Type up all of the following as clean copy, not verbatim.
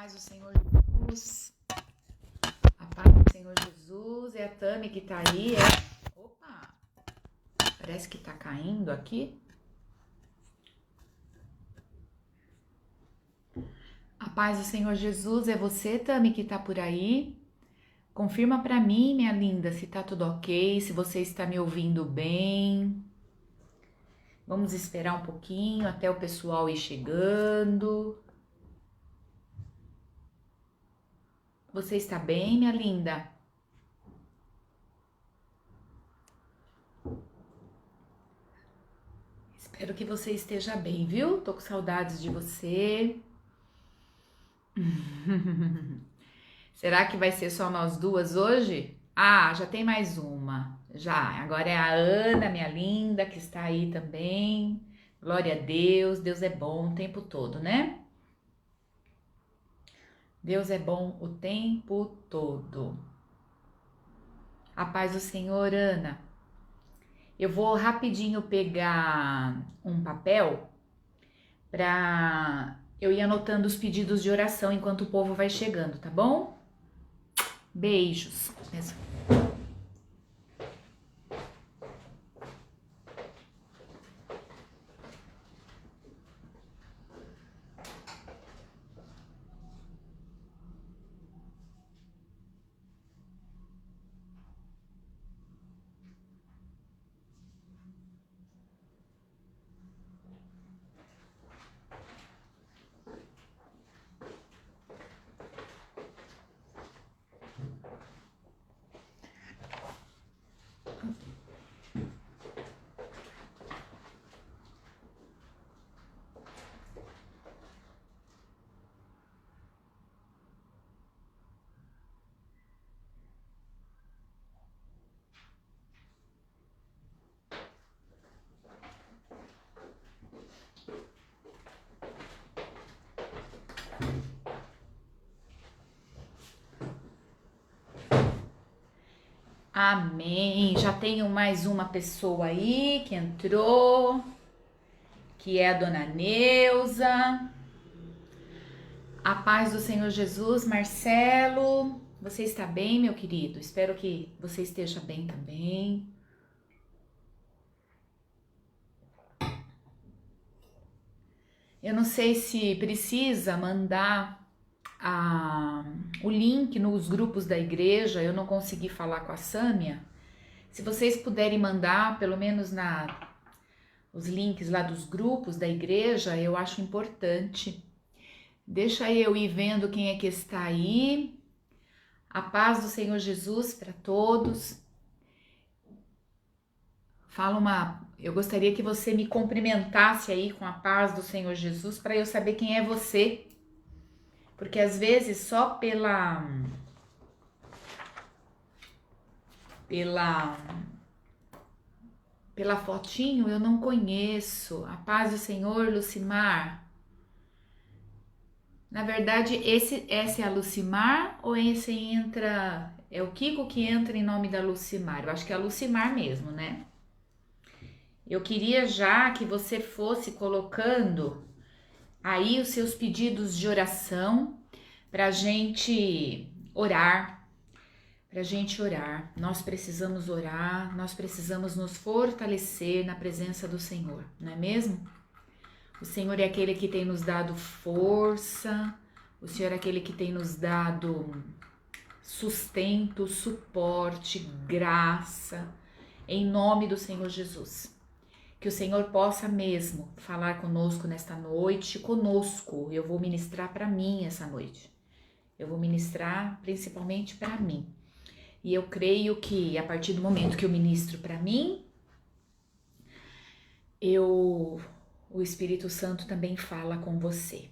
paz do Senhor Jesus. A paz do Senhor Jesus. É a Tami que tá aí. Opa! Parece que tá caindo aqui. A paz do Senhor Jesus. É você, Tami, que tá por aí? Confirma pra mim, minha linda, se tá tudo ok, se você está me ouvindo bem. Vamos esperar um pouquinho até o pessoal ir chegando. Você está bem, minha linda? Espero que você esteja bem, viu? Tô com saudades de você. Será que vai ser só nós duas hoje? Ah, já tem mais uma. Já. Agora é a Ana, minha linda, que está aí também. Glória a Deus. Deus é bom o tempo todo, né? Deus é bom o tempo todo. A paz do Senhor, Ana. Eu vou rapidinho pegar um papel para eu ir anotando os pedidos de oração enquanto o povo vai chegando, tá bom? Beijos. Amém. Já tenho mais uma pessoa aí que entrou, que é a dona Neuza. A paz do Senhor Jesus, Marcelo. Você está bem, meu querido? Espero que você esteja bem também. Eu não sei se precisa mandar o link nos grupos da igreja. Eu não consegui falar com a Sâmia. Se vocês puderem mandar, pelo menos os links lá dos grupos da igreja, eu acho importante. Deixa eu ir vendo quem é que está aí. A paz do Senhor Jesus para todos. Eu gostaria que você me cumprimentasse aí com a paz do Senhor Jesus para eu saber quem é você. Porque às vezes só pela fotinho eu não conheço. A paz do Senhor, Lucimar. Na verdade, essa é a Lucimar ou esse entra... É o Kiko que entra em nome da Lucimar. Eu acho que é a Lucimar mesmo, né? Eu queria já que você fosse colocando aí os seus pedidos de oração pra gente orar. Nós precisamos orar, nós precisamos nos fortalecer na presença do Senhor, não é mesmo? O Senhor é aquele que tem nos dado força, o Senhor é aquele que tem nos dado sustento, suporte, graça, em nome do Senhor Jesus. Que o Senhor possa mesmo falar conosco nesta noite, conosco. Eu vou ministrar para mim essa noite. Eu vou ministrar principalmente para mim. E eu creio que a partir do momento que eu ministro para mim, o Espírito Santo também fala com você.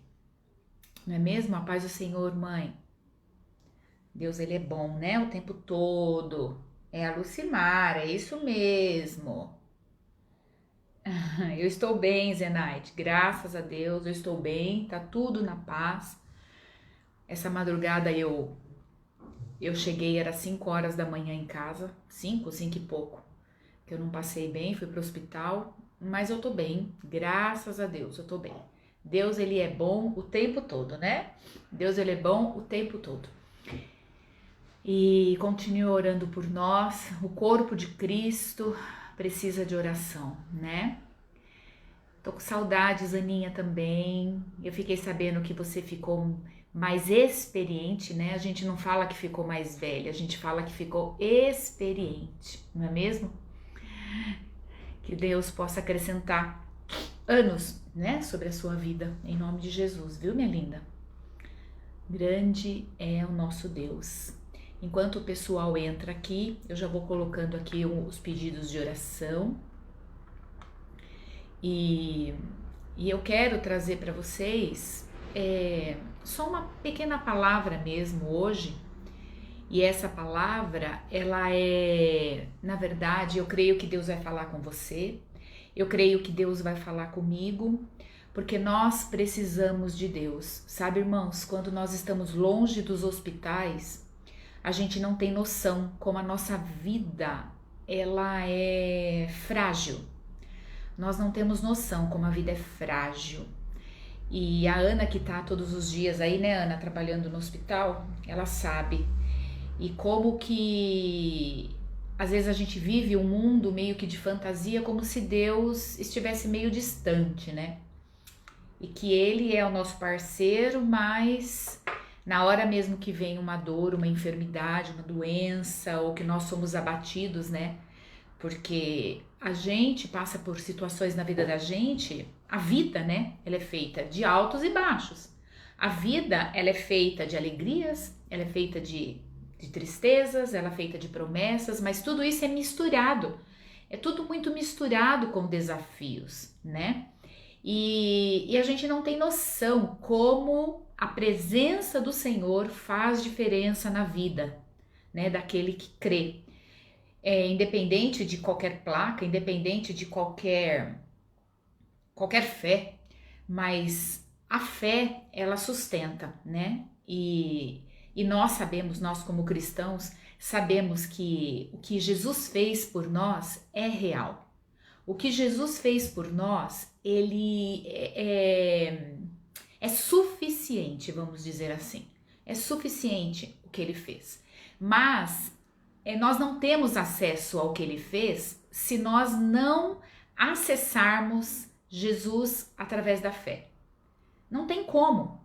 Não é mesmo? A paz do Senhor, mãe. Deus, ele é bom, né? O tempo todo. É a Lucimar, é isso mesmo. Eu estou bem, Zenaide. Graças a Deus, eu estou bem. Tá tudo na paz. Essa madrugada eu cheguei, era 5 horas da manhã em casa. 5 e pouco. Que eu não passei bem, fui pro hospital. Mas eu tô bem, graças a Deus, eu tô bem. Deus, ele é bom o tempo todo, né? Deus, ele é bom o tempo todo. E continue orando por nós. O corpo de Cristo precisa de oração, né? Tô com saudades, Aninha, também. Eu fiquei sabendo que você ficou mais experiente, né? A gente não fala que ficou mais velha, a gente fala que ficou experiente, não é mesmo? Que Deus possa acrescentar anos, né, sobre a sua vida, em nome de Jesus, viu, minha linda? Grande é o nosso Deus. Enquanto o pessoal entra aqui, eu já vou colocando aqui os pedidos de oração. E eu quero trazer para vocês só uma pequena palavra mesmo hoje. E essa palavra, ela na verdade, eu creio que Deus vai falar com você. Eu creio que Deus vai falar comigo, porque nós precisamos de Deus. Sabe, irmãos, quando nós estamos longe dos hospitais, a gente não tem noção como a nossa vida, ela é frágil. Nós não temos noção como a vida é frágil. E a Ana, que tá todos os dias aí, né, Ana, trabalhando no hospital, ela sabe. E como que às vezes a gente vive um mundo meio que de fantasia, como se Deus estivesse meio distante, né? E que Ele é o nosso parceiro, mas na hora mesmo que vem uma dor, uma enfermidade, uma doença, ou que nós somos abatidos, né? Porque a gente passa por situações na vida da gente, a vida, né? Ela é feita de altos e baixos. A vida, ela é feita de alegrias, ela é feita de tristezas, ela é feita de promessas, mas tudo isso é misturado. É tudo muito misturado com desafios, né? E a gente não tem noção como a presença do Senhor faz diferença na vida, né? Daquele que crê. Independente de qualquer placa, independente de qualquer fé, mas a fé, ela sustenta, né? E nós sabemos, nós como cristãos, sabemos que o que Jesus fez por nós é real. O que Jesus fez por nós, ele é suficiente, vamos dizer assim. É suficiente o que ele fez. Mas nós não temos acesso ao que ele fez se nós não acessarmos Jesus através da fé. Não tem como.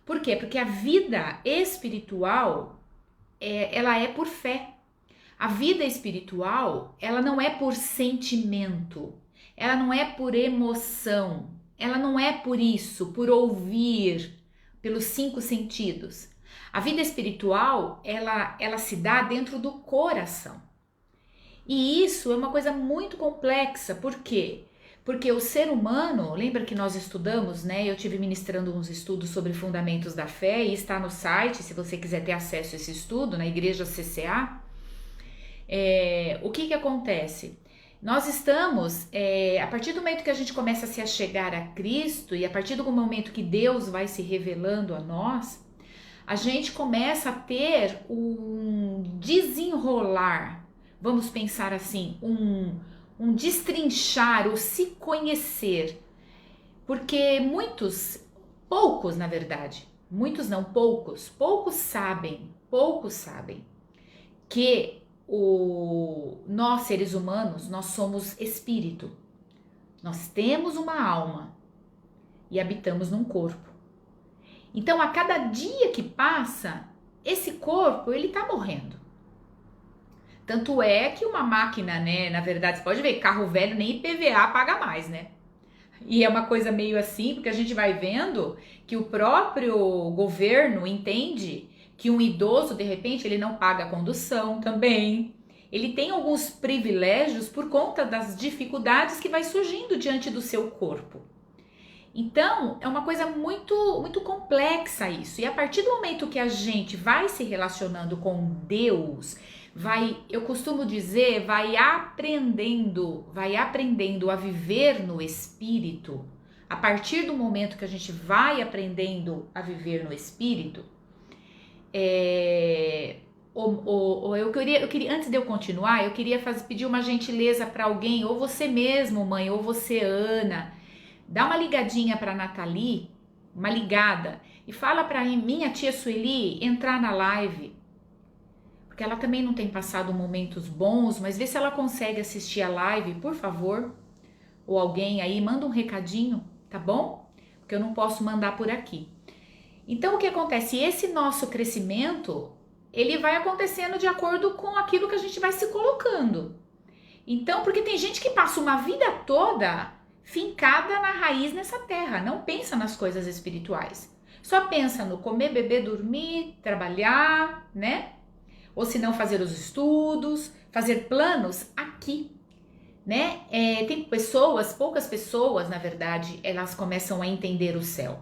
Por quê? Porque a vida espiritual, ela é por fé. A vida espiritual, ela não é por sentimento, ela não é por emoção, ela não é por isso, por ouvir, pelos 5 sentidos. A vida espiritual, ela se dá dentro do coração. E isso é uma coisa muito complexa, por quê? Porque o ser humano, lembra que nós estudamos, né? Eu tive ministrando uns estudos sobre fundamentos da fé e está no site, se você quiser ter acesso a esse estudo, na Igreja CCA. O que acontece? Nós estamos, a partir do momento que a gente começa a se achegar a Cristo e a partir do momento que Deus vai se revelando a nós, a gente começa a ter um desenrolar, vamos pensar assim, um destrinchar, o se conhecer, porque poucos na verdade, muitos não, poucos sabem que nós seres humanos, nós somos espírito, nós temos uma alma e habitamos num corpo. Então a cada dia que passa, esse corpo ele tá morrendo. Tanto é que uma máquina, né, na verdade, você pode ver, carro velho nem IPVA paga mais, né? E é uma coisa meio assim, porque a gente vai vendo que o próprio governo entende que um idoso, de repente, ele não paga a condução também. Ele tem alguns privilégios por conta das dificuldades que vai surgindo diante do seu corpo. Então, é uma coisa muito, muito complexa isso. E a partir do momento que a gente vai se relacionando com Deus, eu costumo dizer, vai aprendendo a viver no Espírito. A partir do momento que a gente vai aprendendo a viver no Espírito, eu queria, antes de eu continuar, eu queria pedir uma gentileza para alguém, ou você mesmo, mãe, ou você, Ana, dá uma ligadinha para Nathalie, uma ligada, e fala para minha tia Sueli entrar na live, porque ela também não tem passado momentos bons, mas vê se ela consegue assistir a live, por favor, ou alguém aí, manda um recadinho, tá bom? Porque eu não posso mandar por aqui. Então, o que acontece? Esse nosso crescimento, ele vai acontecendo de acordo com aquilo que a gente vai se colocando. Então, porque tem gente que passa uma vida toda fincada na raiz nessa terra, não pensa nas coisas espirituais. Só pensa no comer, beber, dormir, trabalhar, né? Ou se não fazer os estudos, fazer planos aqui, né? Tem pessoas, poucas pessoas, na verdade, elas começam a entender o céu.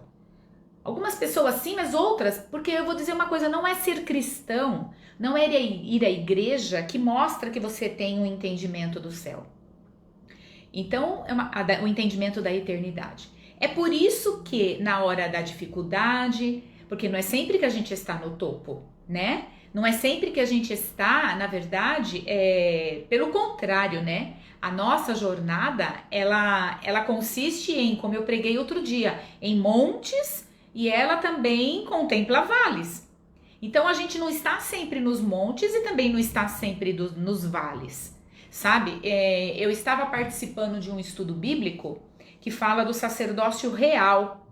Algumas pessoas sim, mas outras, porque eu vou dizer uma coisa, não é ser cristão, não é ir à igreja que mostra que você tem um entendimento do céu. Então, o entendimento da eternidade. É por isso que na hora da dificuldade, porque não é sempre que a gente está no topo, né? Não é sempre que a gente está, na verdade, pelo contrário, né? A nossa jornada, ela consiste em, como eu preguei outro dia, em montes, e ela também contempla vales. Então, a gente não está sempre nos montes e também não está sempre nos vales, sabe? Eu estava participando de um estudo bíblico que fala do sacerdócio real.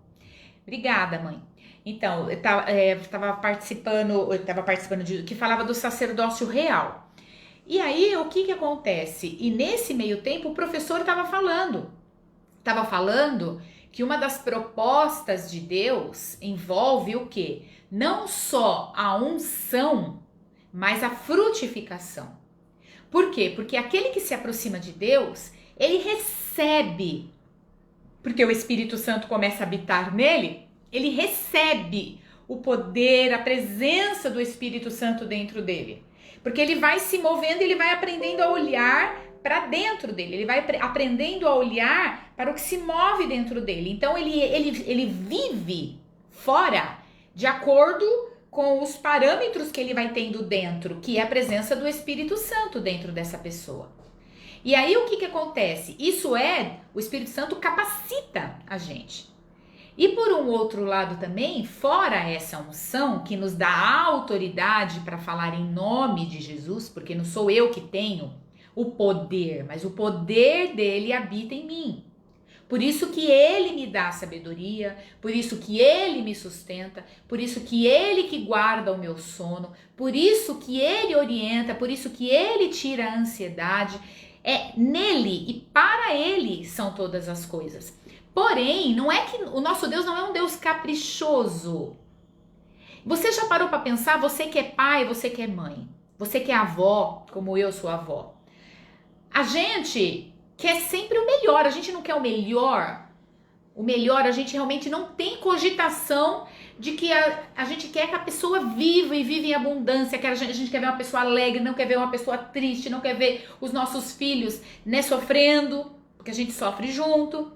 Obrigada, mãe. Então, eu estava participando que falava do sacerdócio real. E aí, o que acontece? E nesse meio tempo, o professor estava falando que uma das propostas de Deus envolve o quê? Não só a unção, mas a frutificação. Por quê? Porque aquele que se aproxima de Deus, ele recebe, porque o Espírito Santo começa a habitar nele, ele recebe o poder, a presença do Espírito Santo dentro dele. Porque ele vai se movendo, ele vai aprendendo a olhar para dentro dele, ele vai aprendendo a olhar para o que se move dentro dele. Então ele vive fora de acordo com os parâmetros que ele vai tendo dentro, que é a presença do Espírito Santo dentro dessa pessoa. E aí o que acontece? O Espírito Santo capacita a gente. E por um outro lado também, fora essa unção que nos dá autoridade para falar em nome de Jesus, porque não sou eu que tenho o poder, mas o poder dele habita em mim. Por isso que ele me dá sabedoria, por isso que ele me sustenta, por isso que ele que guarda o meu sono, por isso que ele orienta, por isso que ele tira a ansiedade. É nele e para ele são todas as coisas. Porém, não é que o nosso Deus não é um Deus caprichoso. Você já parou para pensar, você que é pai, você que é mãe, você que é avó, como eu sou avó. A gente quer sempre o melhor, a gente não quer o melhor. O melhor, a gente realmente não tem cogitação de que a gente quer que a pessoa viva e viva em abundância, que a gente quer ver uma pessoa alegre, não quer ver uma pessoa triste, não quer ver os nossos filhos, né, sofrendo, porque a gente sofre junto.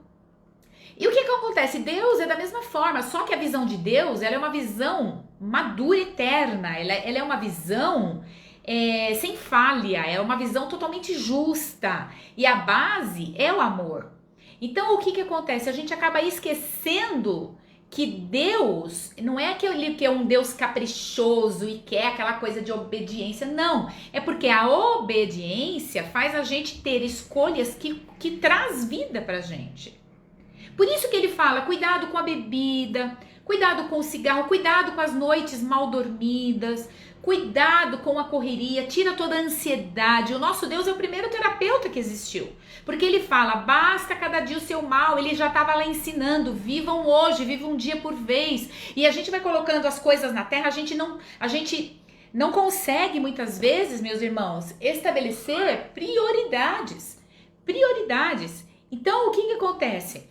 E o que acontece? Deus é da mesma forma, só que a visão de Deus, ela é uma visão madura e eterna, ela é uma visão sem falha, é uma visão totalmente justa, e a base é o amor. Então o que acontece? A gente acaba esquecendo que Deus não é aquele que é um Deus caprichoso e quer aquela coisa de obediência, não. É porque a obediência faz a gente ter escolhas que traz vida pra gente. Por isso que ele fala, cuidado com a bebida, cuidado com o cigarro, cuidado com as noites mal dormidas, cuidado com a correria, tira toda a ansiedade. O nosso Deus é o primeiro terapeuta que existiu. Porque ele fala, basta cada dia o seu mal, ele já estava lá ensinando, vivam hoje, vivam um dia por vez. E a gente vai colocando as coisas na terra, a gente não consegue muitas vezes, meus irmãos, estabelecer prioridades. Então o que acontece?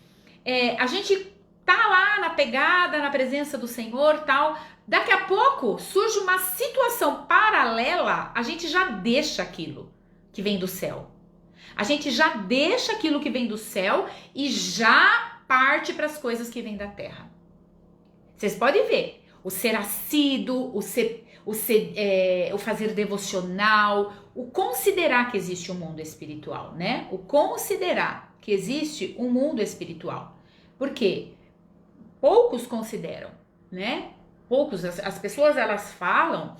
A gente tá lá na pegada, na presença do Senhor, tal. Daqui a pouco surge uma situação paralela, a gente já deixa aquilo que vem do céu. A gente já deixa aquilo que vem do céu e já parte para as coisas que vêm da terra. Vocês podem ver, o ser assíduo, o fazer devocional, o considerar que existe um mundo espiritual, né? O considerar que existe um mundo espiritual. Por quê? Poucos consideram, né? Poucos, as pessoas elas falam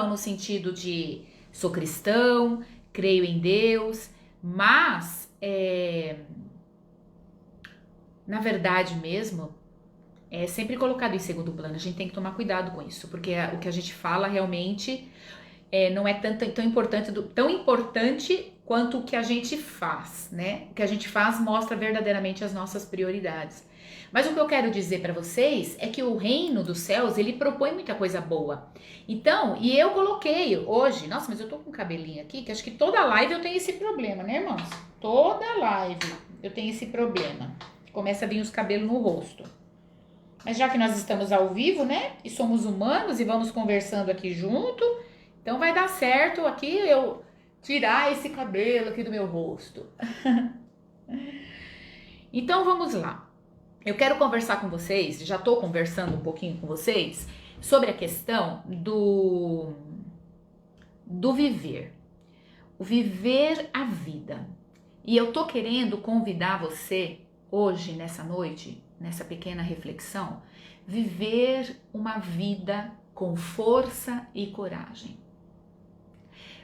no sentido de sou cristão, creio em Deus, mas na verdade mesmo é sempre colocado em segundo plano. A gente tem que tomar cuidado com isso, porque o que a gente fala realmente não é tão importante quanto o que a gente faz, né? O que a gente faz mostra verdadeiramente as nossas prioridades. Mas o que eu quero dizer para vocês é que o reino dos céus, ele propõe muita coisa boa. Então, e eu coloquei hoje, nossa, mas eu tô com um cabelinho aqui, que acho que toda live eu tenho esse problema, né, irmãos? Toda live eu tenho esse problema. Começa a vir os cabelos no rosto. Mas já que nós estamos ao vivo, né, e somos humanos e vamos conversando aqui junto, então vai dar certo aqui eu tirar esse cabelo aqui do meu rosto. Então vamos lá. Eu quero conversar com vocês, já estou conversando um pouquinho com vocês, sobre a questão do viver. O viver a vida. E eu tô querendo convidar você hoje, nessa noite, nessa pequena reflexão, viver uma vida com força e coragem.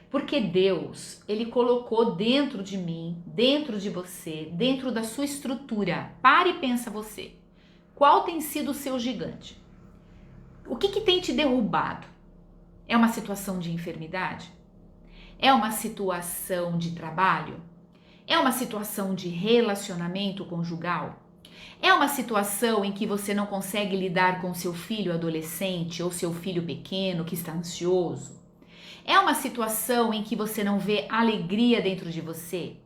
Porque Deus, Ele colocou dentro de mim, dentro de você, dentro da sua estrutura. Pare e pensa você. Qual tem sido o seu gigante? O que tem te derrubado? É uma situação de enfermidade? É uma situação de trabalho? É uma situação de relacionamento conjugal? É uma situação em que você não consegue lidar com seu filho adolescente ou seu filho pequeno que está ansioso? É uma situação em que você não vê alegria dentro de você?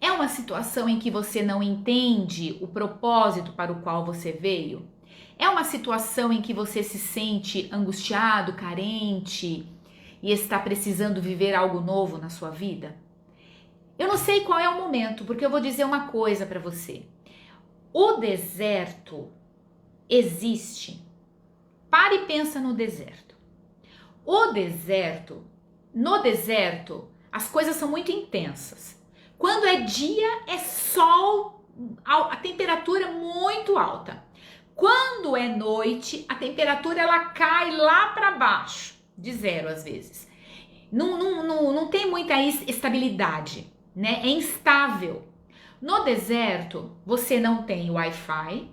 É uma situação em que você não entende o propósito para o qual você veio? É uma situação em que você se sente angustiado, carente e está precisando viver algo novo na sua vida? Eu não sei qual é o momento, porque eu vou dizer uma coisa para você. O deserto existe. Pare e pensa no deserto. No deserto, as coisas são muito intensas. Quando é dia, é sol, a temperatura é muito alta. Quando é noite, a temperatura ela cai lá para baixo, de 0 às vezes. Não tem muita estabilidade, né? É instável. No deserto, você não tem Wi-Fi.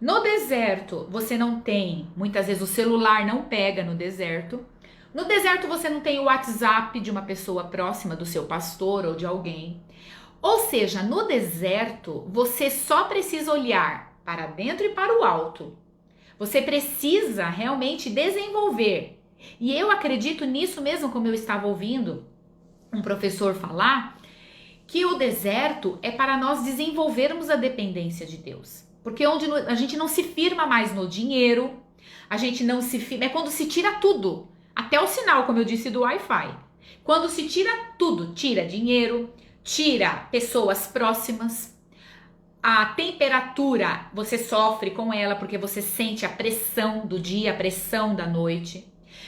No deserto, você não tem, muitas vezes o celular não pega no deserto. No deserto você não tem o WhatsApp de uma pessoa próxima do seu pastor ou de alguém. Ou seja, no deserto você só precisa olhar para dentro e para o alto. Você precisa realmente desenvolver. E eu acredito nisso mesmo, como eu estava ouvindo um professor falar, que o deserto é para nós desenvolvermos a dependência de Deus. Porque onde a gente não se firma mais no dinheiro, a gente não se firma, é quando se tira tudo. Até o sinal, como eu disse, do Wi-Fi. Quando se tira tudo, tira dinheiro, tira pessoas próximas, a temperatura você sofre com ela porque você sente a pressão do dia, a pressão da noite.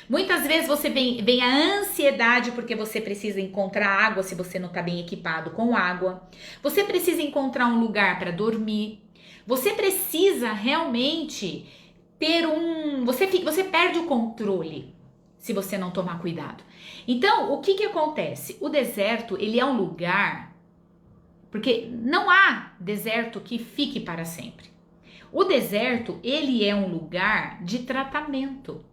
Muitas vezes você vem a ansiedade porque você precisa encontrar água se você não está bem equipado com água. Você precisa encontrar um lugar para dormir. Você precisa realmente ter Você perde o controle se você não tomar cuidado. Então, o que acontece? O deserto, ele é um lugar, porque não há deserto que fique para sempre. O deserto, ele é um lugar de tratamento.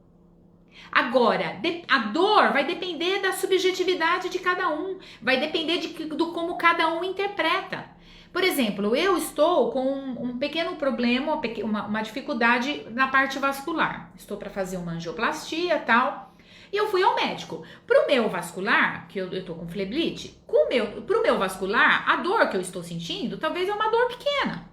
Agora, a dor vai depender da subjetividade de cada um, vai depender do como cada um interpreta. Por exemplo, eu estou com um pequeno problema, uma dificuldade na parte vascular. Estou para fazer uma angioplastia e tal. E eu fui ao médico. Pro meu vascular, que eu tô com fleblite, pro meu vascular, a dor que eu estou sentindo talvez é uma dor pequena.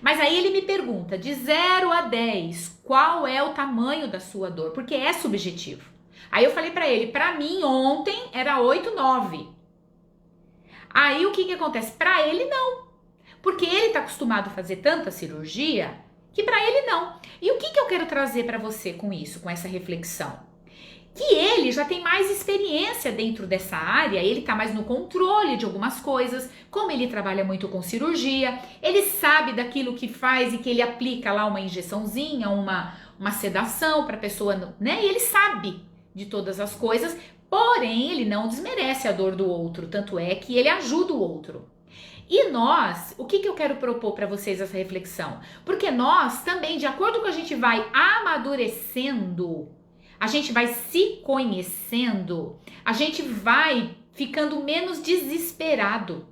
Mas aí ele me pergunta, de 0 a 10, qual é o tamanho da sua dor? Porque é subjetivo. Aí eu falei pra ele, pra mim ontem era 8, 9. Aí o que acontece? Pra ele não. Porque ele tá acostumado a fazer tanta cirurgia que pra ele não. E o que eu quero trazer pra você com isso, com essa reflexão? que ele já tem mais experiência dentro dessa área, ele tá mais no controle de algumas coisas, como ele trabalha muito com cirurgia, ele sabe daquilo que faz e que ele aplica lá uma injeçãozinha, uma sedação para a pessoa, né? E ele sabe de todas as coisas, porém ele não desmerece a dor do outro, tanto é que ele ajuda o outro. E nós, o que eu quero propor para vocês essa reflexão? Porque nós também, de acordo com a gente vai amadurecendo, a gente vai se conhecendo, a gente vai ficando menos desesperado,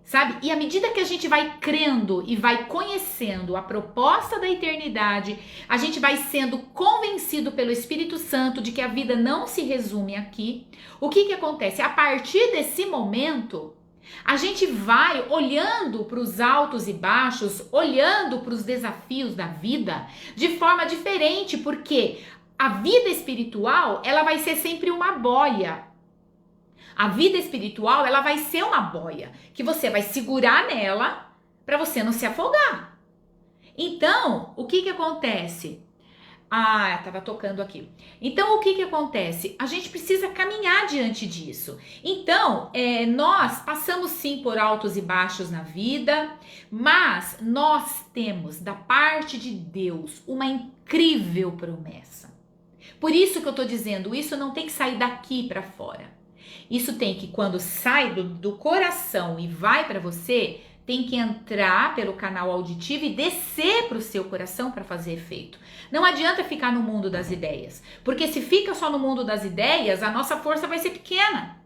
sabe? E à medida que a gente vai crendo e vai conhecendo a proposta da eternidade, a gente vai sendo convencido pelo Espírito Santo de que a vida não se resume aqui. O que acontece? A partir desse momento, a gente vai olhando para os altos e baixos, olhando para os desafios da vida de forma diferente, porque a vida espiritual, ela vai ser sempre uma boia. A vida espiritual, ela vai ser uma boia que você vai segurar nela para você não se afogar. Então, o que acontece? Ah, tava tocando aqui. Então, o que acontece? A gente precisa caminhar diante disso. Então, nós passamos sim por altos e baixos na vida, mas nós temos da parte de Deus uma incrível promessa. Por isso que eu tô dizendo, isso não tem que sair daqui para fora. Isso tem que, quando sai do coração e vai para você, tem que entrar pelo canal auditivo e descer para o seu coração para fazer efeito. Não adianta ficar no mundo das ideias, porque se fica só no mundo das ideias, a nossa força vai ser pequena.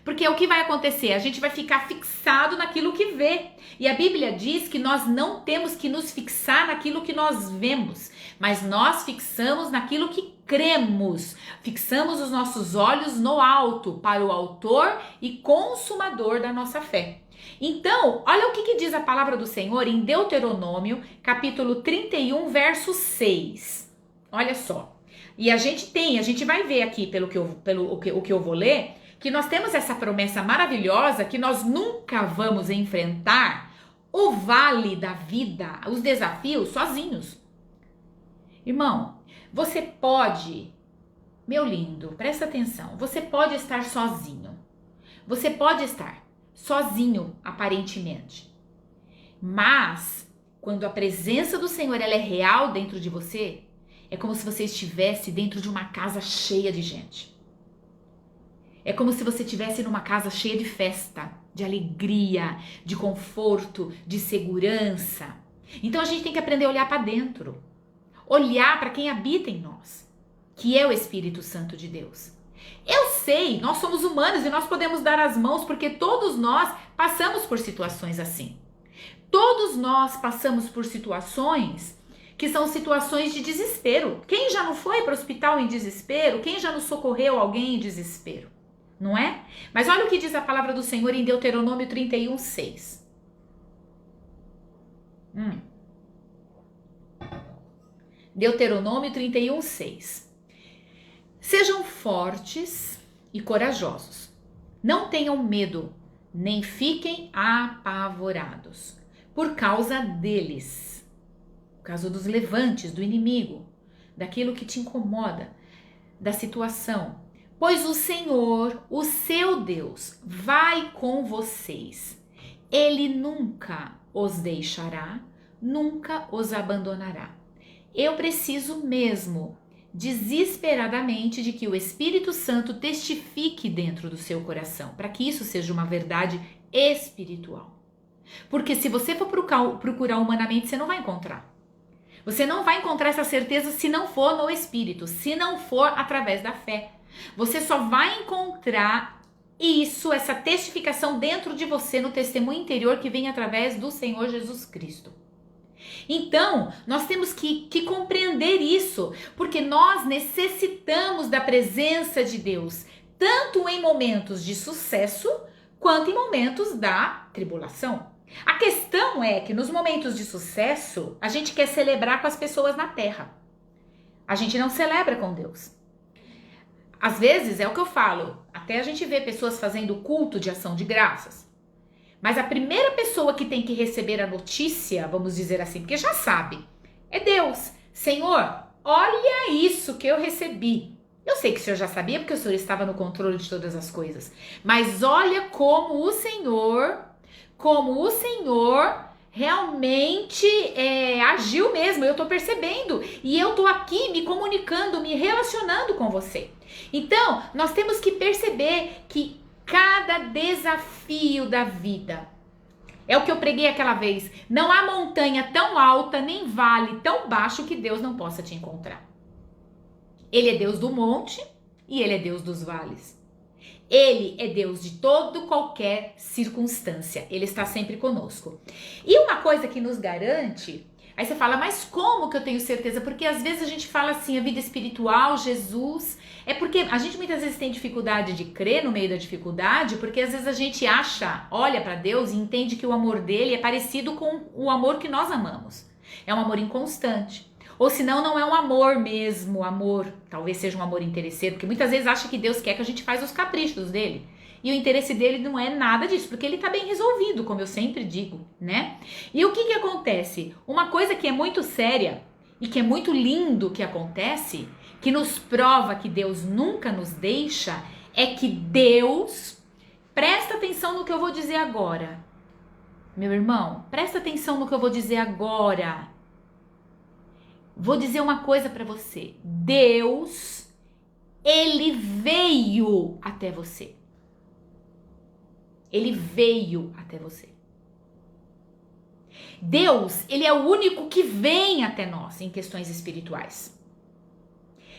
Porque o que vai acontecer? A gente vai ficar fixado naquilo que vê. E a Bíblia diz que nós não temos que nos fixar naquilo que nós vemos, mas nós fixamos naquilo que cremos. Fixamos os nossos olhos no alto, para o autor e consumador da nossa fé. Então, olha o que diz a palavra do Senhor em Deuteronômio, capítulo 31, verso 6. Olha só. E a gente vai ver aqui, pelo que eu vou ler, que nós temos essa promessa maravilhosa que nós nunca vamos enfrentar o vale da vida, os desafios sozinhos. Irmão, você pode, meu lindo, presta atenção, você pode estar sozinho. Você pode estar sozinho, aparentemente. Mas, quando a presença do Senhor ela é real dentro de você, é como se você estivesse dentro de uma casa cheia de gente. É como se você estivesse numa casa cheia de festa, de alegria, de conforto, de segurança. Então a gente tem que aprender a olhar para dentro. Olhar para quem habita em nós, que é o Espírito Santo de Deus. Eu sei, nós somos humanos e nós podemos dar as mãos porque todos nós passamos por situações assim. Todos nós passamos por situações que são situações de desespero. Quem já não foi para o hospital em desespero? Quem já não socorreu alguém em desespero? Não é? Mas olha o que diz a palavra do Senhor em Deuteronômio 31, 6. Deuteronômio 31, 6. Sejam fortes e corajosos. Não tenham medo, nem fiquem apavorados por causa deles. Por causa dos levantes do inimigo, daquilo que te incomoda, da situação. Pois o Senhor, o seu Deus, vai com vocês. Ele nunca os deixará, nunca os abandonará. Eu preciso mesmo, desesperadamente, de que o Espírito Santo testifique dentro do seu coração, para que isso seja uma verdade espiritual. Porque se você for procurar humanamente, você não vai encontrar. Você não vai encontrar essa certeza se não for no Espírito, se não for através da fé. Você só vai encontrar isso, essa testificação dentro de você, no testemunho interior que vem através do Senhor Jesus Cristo. Então, nós temos que compreender isso, porque nós necessitamos da presença de Deus, tanto em momentos de sucesso, quanto em momentos da tribulação. A questão é que nos momentos de sucesso, a gente quer celebrar com as pessoas na terra. A gente não celebra com Deus. Às vezes, é o que eu falo, até a gente vê pessoas fazendo culto de ação de graças. Mas a primeira pessoa que tem que receber a notícia, vamos dizer assim, porque já sabe, é Deus. Senhor, olha isso que eu recebi. Eu sei que o Senhor já sabia, porque o Senhor estava no controle de todas as coisas. Mas olha como o Senhor realmente agiu mesmo. Eu tô percebendo. E eu tô aqui me comunicando, me relacionando com você. Então, nós temos que perceber que cada desafio da vida, é o que eu preguei aquela vez, não há montanha tão alta, nem vale tão baixo que Deus não possa te encontrar. Ele é Deus do monte e Ele é Deus dos vales. Ele é Deus de todo qualquer circunstância. Ele está sempre conosco. E uma coisa que nos garante, aí você fala, mas como que eu tenho certeza? Porque às vezes a gente fala assim, a vida espiritual, Jesus, é porque a gente muitas vezes tem dificuldade de crer no meio da dificuldade, porque às vezes a gente olha para Deus e entende que o amor dele é parecido com o amor que nós amamos. É um amor inconstante. Ou senão não é um amor mesmo, talvez seja um amor interesseiro, porque muitas vezes acha que Deus quer que a gente faz os caprichos dele. E o interesse dele não é nada disso, porque ele tá bem resolvido, como eu sempre digo, né? E o que acontece? Uma coisa que é muito séria e que é muito lindo que acontece, que nos prova que Deus nunca nos deixa, é que Deus, presta atenção no que eu vou dizer agora. Meu irmão, presta atenção no que eu vou dizer agora. Vou dizer uma coisa para você. Deus, ele veio até você. Ele veio até você. Deus, ele é o único que vem até nós em questões espirituais.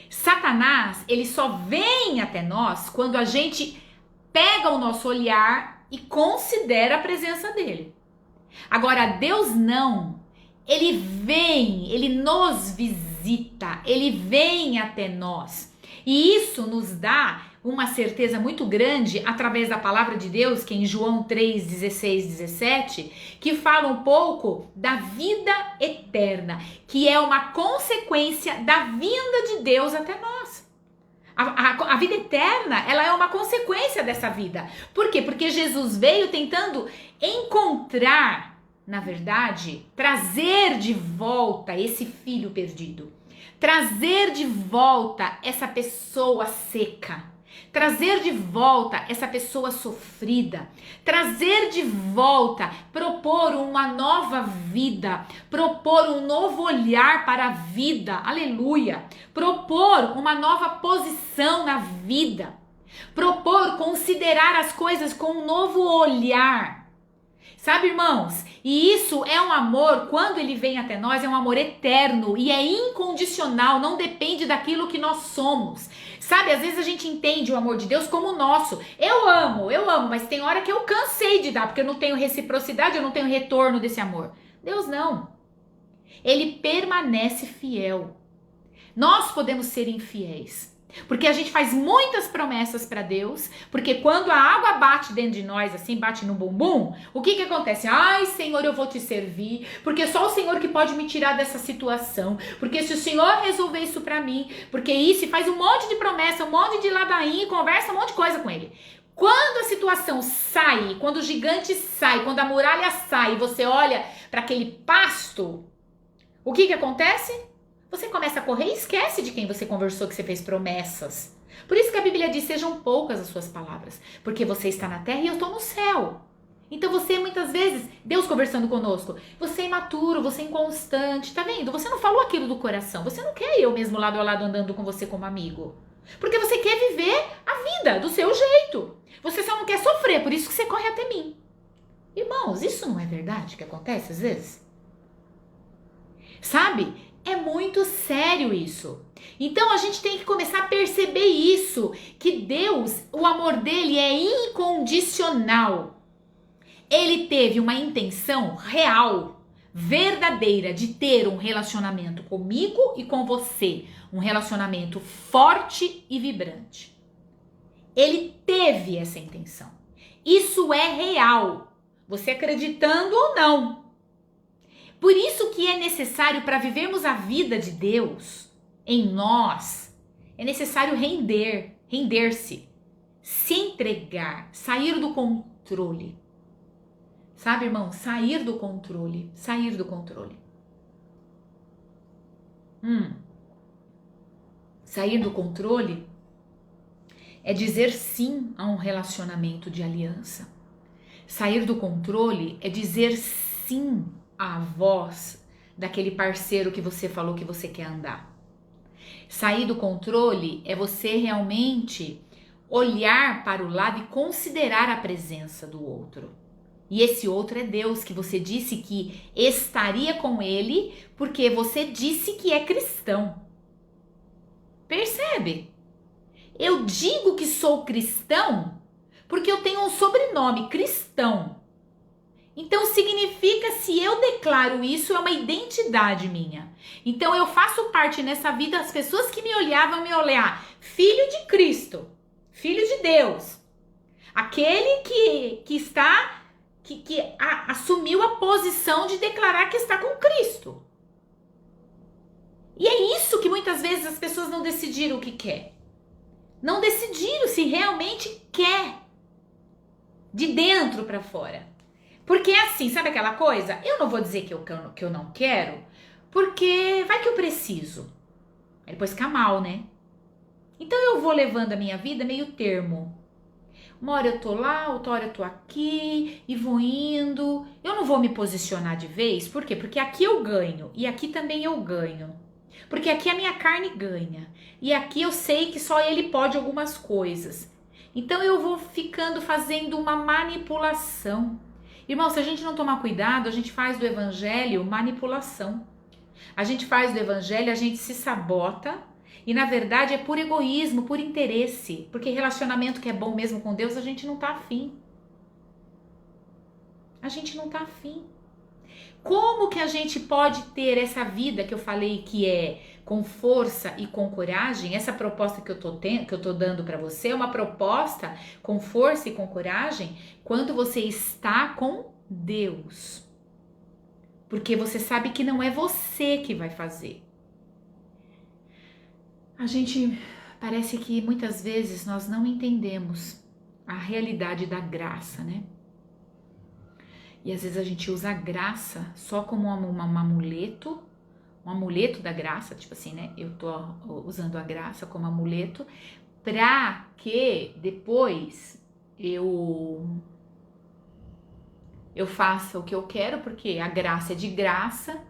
Satanás, ele só vem até nós quando a gente pega o nosso olhar e considera a presença dele. Agora, Deus não. Ele vem, ele nos visita, ele vem até nós. E isso nos dá uma certeza muito grande através da palavra de Deus, que é em João 3, 16, 17, que fala um pouco da vida eterna, que é uma consequência da vinda de Deus até nós. A vida eterna, ela é uma consequência dessa vida. Por quê? Porque Jesus veio tentando encontrar, na verdade, trazer de volta esse filho perdido, trazer de volta essa pessoa seca, trazer de volta essa pessoa sofrida, trazer de volta, propor uma nova vida, propor um novo olhar para a vida, aleluia, propor uma nova posição na vida, propor considerar as coisas com um novo olhar. Sabe, irmãos? E isso é um amor, quando ele vem até nós, é um amor eterno e é incondicional, não depende daquilo que nós somos. Sabe, às vezes a gente entende o amor de Deus como o nosso. Eu amo, mas tem hora que eu cansei de dar, porque eu não tenho reciprocidade, eu não tenho retorno desse amor. Deus não. Ele permanece fiel. Nós podemos ser infiéis. Porque a gente faz muitas promessas para Deus, porque quando a água bate dentro de nós, assim, bate no bumbum, o que acontece? Ai, Senhor, eu vou te servir, porque só o Senhor que pode me tirar dessa situação, porque se o Senhor resolver isso para mim, porque isso, e faz um monte de promessa, um monte de ladainha, conversa um monte de coisa com ele. Quando a situação sai, quando o gigante sai, quando a muralha sai, e você olha para aquele pasto, o que acontece? Você começa a correr e esquece de quem você conversou, que você fez promessas. Por isso que a Bíblia diz, sejam poucas as suas palavras, porque você está na terra e eu estou no céu. Então você, muitas vezes, Deus conversando conosco, você é imaturo, você é inconstante, tá vendo? Você não falou aquilo do coração, você não quer eu mesmo lado a lado andando com você como amigo. Porque você quer viver a vida do seu jeito. Você só não quer sofrer, por isso que você corre até mim. Irmãos, isso não é verdade que acontece às vezes? Sabe? É muito sério isso. Então a gente tem que começar a perceber isso, que Deus, o amor dele é incondicional. Ele teve uma intenção real, verdadeira, de ter um relacionamento comigo e com você, um relacionamento forte e vibrante. Ele teve essa intenção. Isso é real, você acreditando ou não. Por isso que é necessário, para vivermos a vida de Deus em nós, é necessário render-se, se entregar, sair do controle. Sabe, irmão? Sair do controle. Sair do controle. Sair do controle é dizer sim a um relacionamento de aliança. Sair do controle é dizer sim à voz daquele parceiro que você falou que você quer andar. Sair do controle é você realmente olhar para o lado e considerar a presença do outro. E esse outro é Deus, que você disse que estaria com ele porque você disse que é cristão. Percebe? Eu digo que sou cristão porque eu tenho um sobrenome, cristão. Então significa, se eu declaro isso, é uma identidade minha. Então eu faço parte nessa vida, as pessoas que me olhavam me olhar, filho de Cristo, filho de Deus. Aquele que assumiu a posição de declarar que está com Cristo. E é isso que muitas vezes as pessoas não decidiram o que quer. Não decidiram se realmente quer. De dentro para fora. Porque é assim, sabe aquela coisa? Eu não vou dizer que eu não quero, porque vai que eu preciso. Aí depois fica mal, né? Então eu vou levando a minha vida meio termo. Uma hora eu tô lá, outra hora eu tô aqui e vou indo. Eu não vou me posicionar de vez, por quê? Porque aqui eu ganho e aqui também eu ganho. Porque aqui a minha carne ganha e aqui eu sei que só ele pode algumas coisas. Então eu vou ficando fazendo uma manipulação. Irmão, se a gente não tomar cuidado, a gente faz do evangelho manipulação. A gente faz do evangelho, a gente se sabota. E na verdade é por egoísmo, por interesse. Porque relacionamento que é bom mesmo com Deus, a gente não tá afim. A gente não tá afim. Como que a gente pode ter essa vida que eu falei que é com força e com coragem? Essa proposta que eu tô dando para você é uma proposta com força e com coragem quando você está com Deus. Porque você sabe que não é você que vai fazer. A gente parece que muitas vezes nós não entendemos a realidade da graça, né? E às vezes a gente usa a graça só como um amuleto da graça, tipo assim, né? Eu tô usando a graça como amuleto pra que depois eu faça o que eu quero, porque a graça é de graça.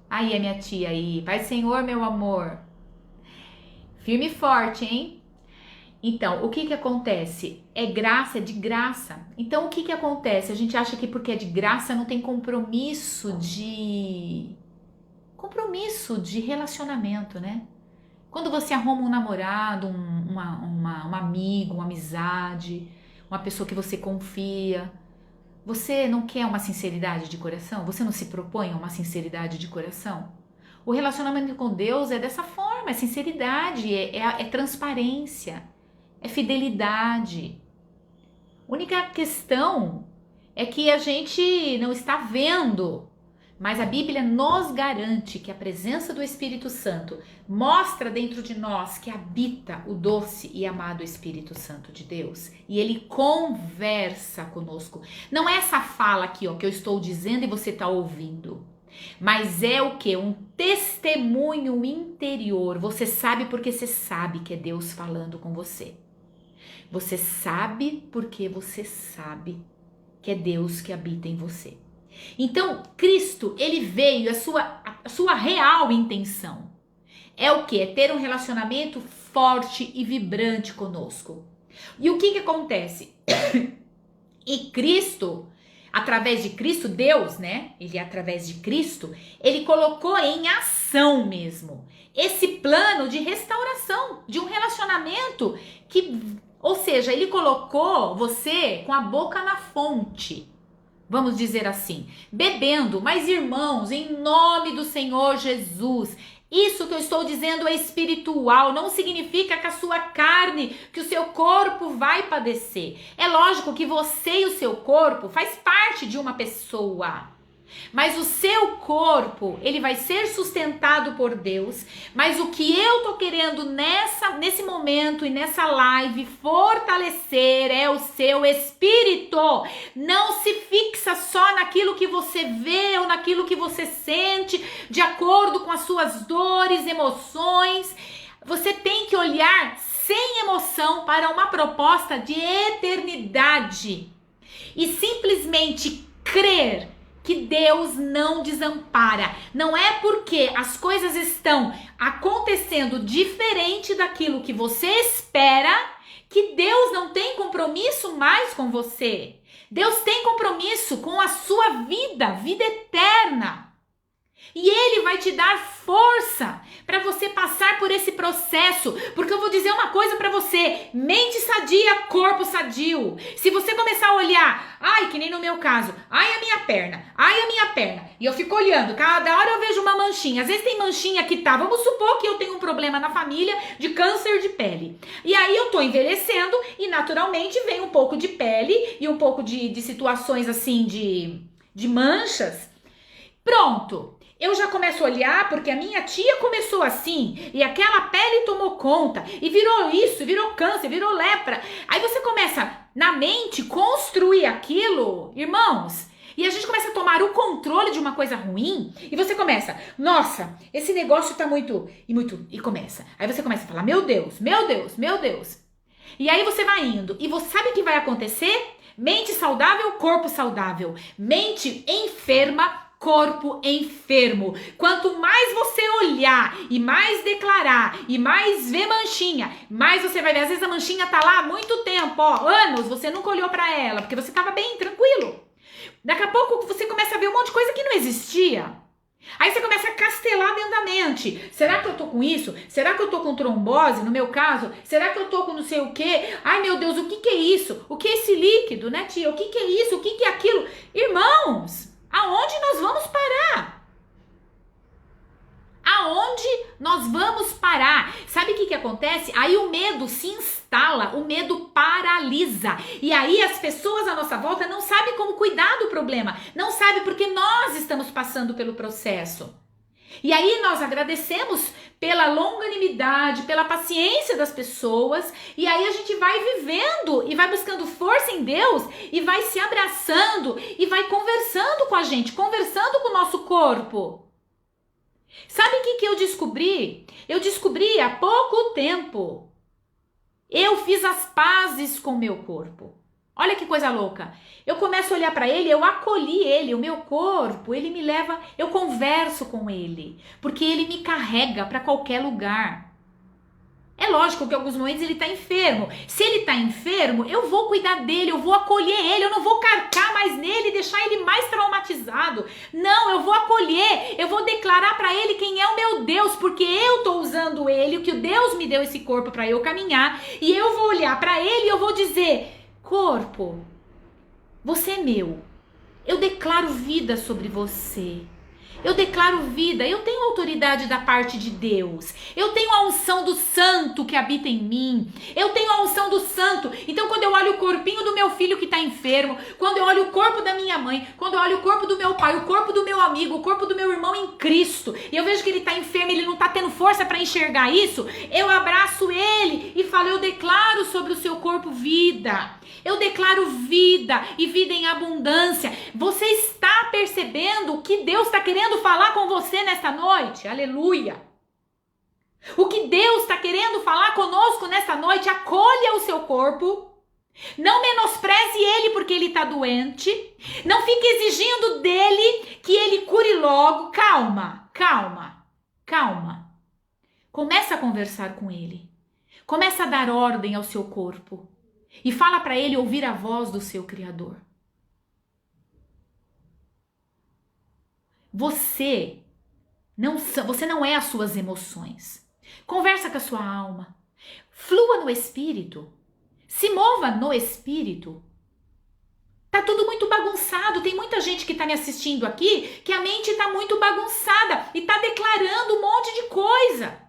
Aí a minha tia aí, Pai Senhor, meu amor, firme e forte, hein? Então, o que acontece? É graça, é de graça. Então, o que acontece? A gente acha que porque é de graça não tem compromisso de relacionamento, né? Quando você arruma um namorado, um amigo, uma amizade, uma pessoa que você confia, você não quer uma sinceridade de coração? Você não se propõe a uma sinceridade de coração? O relacionamento com Deus é dessa forma, é sinceridade, é transparência. É fidelidade. A única questão é que a gente não está vendo, mas a Bíblia nos garante que a presença do Espírito Santo mostra dentro de nós que habita o doce e amado Espírito Santo de Deus. E ele conversa conosco. Não é essa fala aqui, ó, que eu estou dizendo e você está ouvindo. Mas é o que? Um testemunho interior. Você sabe porque você sabe que é Deus falando com você. Você sabe porque você sabe que é Deus que habita em você. Então, Cristo, ele veio, a sua real intenção é o que? É ter um relacionamento forte e vibrante conosco. E o que acontece? E Cristo, através de Cristo, Deus, né? Ele através de Cristo, ele colocou em ação mesmo esse plano de restauração de um relacionamento que... Ou seja, ele colocou você com a boca na fonte, vamos dizer assim, bebendo. Mas irmãos, em nome do Senhor Jesus, isso que eu estou dizendo é espiritual, não significa que a sua carne, que o seu corpo vai padecer. É lógico que você e o seu corpo faz parte de uma pessoa. Mas o seu corpo, ele vai ser sustentado por Deus. Mas o que eu tô querendo nesse momento e nessa live fortalecer é o seu espírito. Não se fixa só naquilo que você vê ou naquilo que você sente, de acordo com as suas dores, emoções. Você tem que olhar sem emoção para uma proposta de eternidade e simplesmente crer que Deus não desampara. Não é porque as coisas estão acontecendo diferente daquilo que você espera que Deus não tem compromisso mais com você. Deus tem compromisso com a sua vida eterna. E Ele vai te dar força para você passar por esse processo. Porque eu vou dizer uma coisa para você. Mente sadia, corpo sadio. Se você começar a olhar, ai, que nem no meu caso, ai a minha perna. E eu fico olhando, cada hora eu vejo uma manchinha. Às vezes tem manchinha que tá, vamos supor que eu tenho um problema na família de câncer de pele. E aí eu tô envelhecendo e naturalmente vem um pouco de pele e um pouco de situações assim de manchas. Pronto. Eu já começo a olhar porque a minha tia começou assim e aquela pele tomou conta e virou isso, virou câncer, virou lepra. Aí você começa na mente construir aquilo, irmãos, e a gente começa a tomar o controle de uma coisa ruim e você começa, nossa, esse negócio tá muito, e começa. Aí você começa a falar, meu Deus. E aí você vai indo e você sabe o que vai acontecer? Mente saudável, corpo saudável. Mente enferma, corpo enfermo. Quanto mais você olhar e mais declarar e mais ver manchinha, mais você vai ver. Às vezes a manchinha tá lá há muito tempo, ó, anos, você nunca olhou pra ela, porque você tava bem tranquilo. Daqui a pouco você começa a ver um monte de coisa que não existia. Aí você começa a castelar dentro da mente. Será que eu tô com isso? Será que eu tô com trombose, no meu caso? Será que eu tô com não sei o quê? Ai, meu Deus, o que que é isso? O que é esse líquido, né, tia? O que que é isso? O que que é aquilo? Irmãos, aonde nós vamos parar? Aonde nós vamos parar? Sabe o que acontece? Aí o medo se instala, o medo paralisa. E aí as pessoas à nossa volta não sabem como cuidar do problema. Não sabem porque nós estamos passando pelo processo. E aí nós agradecemos pela longanimidade, pela paciência das pessoas. E aí a gente vai vivendo e vai buscando força em Deus e vai se abraçando e vai conversando com a gente, conversando com o nosso corpo. Sabe o que eu descobri? Eu descobri há pouco tempo. Eu fiz as pazes com o meu corpo. Olha que coisa louca. Eu começo a olhar para ele, eu acolhi ele, o meu corpo, ele me leva, eu converso com ele, porque ele me carrega para qualquer lugar. É lógico que em alguns momentos ele tá enfermo. Se ele tá enfermo, eu vou cuidar dele, eu vou acolher ele, eu não vou carcar mais nele e deixar ele mais traumatizado. Não, eu vou acolher, eu vou declarar pra ele quem é o meu Deus, porque eu tô usando ele, que o Deus me deu esse corpo pra eu caminhar, e eu vou olhar pra ele e eu vou dizer, corpo, você é meu. Eu declaro vida sobre você. Eu declaro vida, eu tenho autoridade da parte de Deus. Eu tenho a unção do santo que habita em mim. Eu tenho a unção do santo. Então quando eu olho o corpinho do meu filho que está enfermo, quando eu olho o corpo da minha mãe, quando eu olho o corpo do meu pai, o corpo do meu amigo, o corpo do meu irmão em Cristo, e eu vejo que ele está enfermo, ele não está tendo força para enxergar isso, eu abraço ele e falo, eu declaro sobre o seu corpo vida. Eu declaro vida e vida em abundância. Você está percebendo o que Deus está querendo falar com você nesta noite? Aleluia! O que Deus está querendo falar conosco nesta noite? Acolha o seu corpo. Não menospreze ele porque ele está doente. Não fique exigindo dele que ele cure logo. Calma, calma, calma. Começa a conversar com ele. Começa a dar ordem ao seu corpo. E fala para ele ouvir a voz do seu Criador. Você não é as suas emoções. Conversa com a sua alma. Flua no Espírito. Se mova no Espírito. Tá tudo muito bagunçado. Tem muita gente que tá me assistindo aqui que a mente tá muito bagunçada e tá declarando um monte de coisa.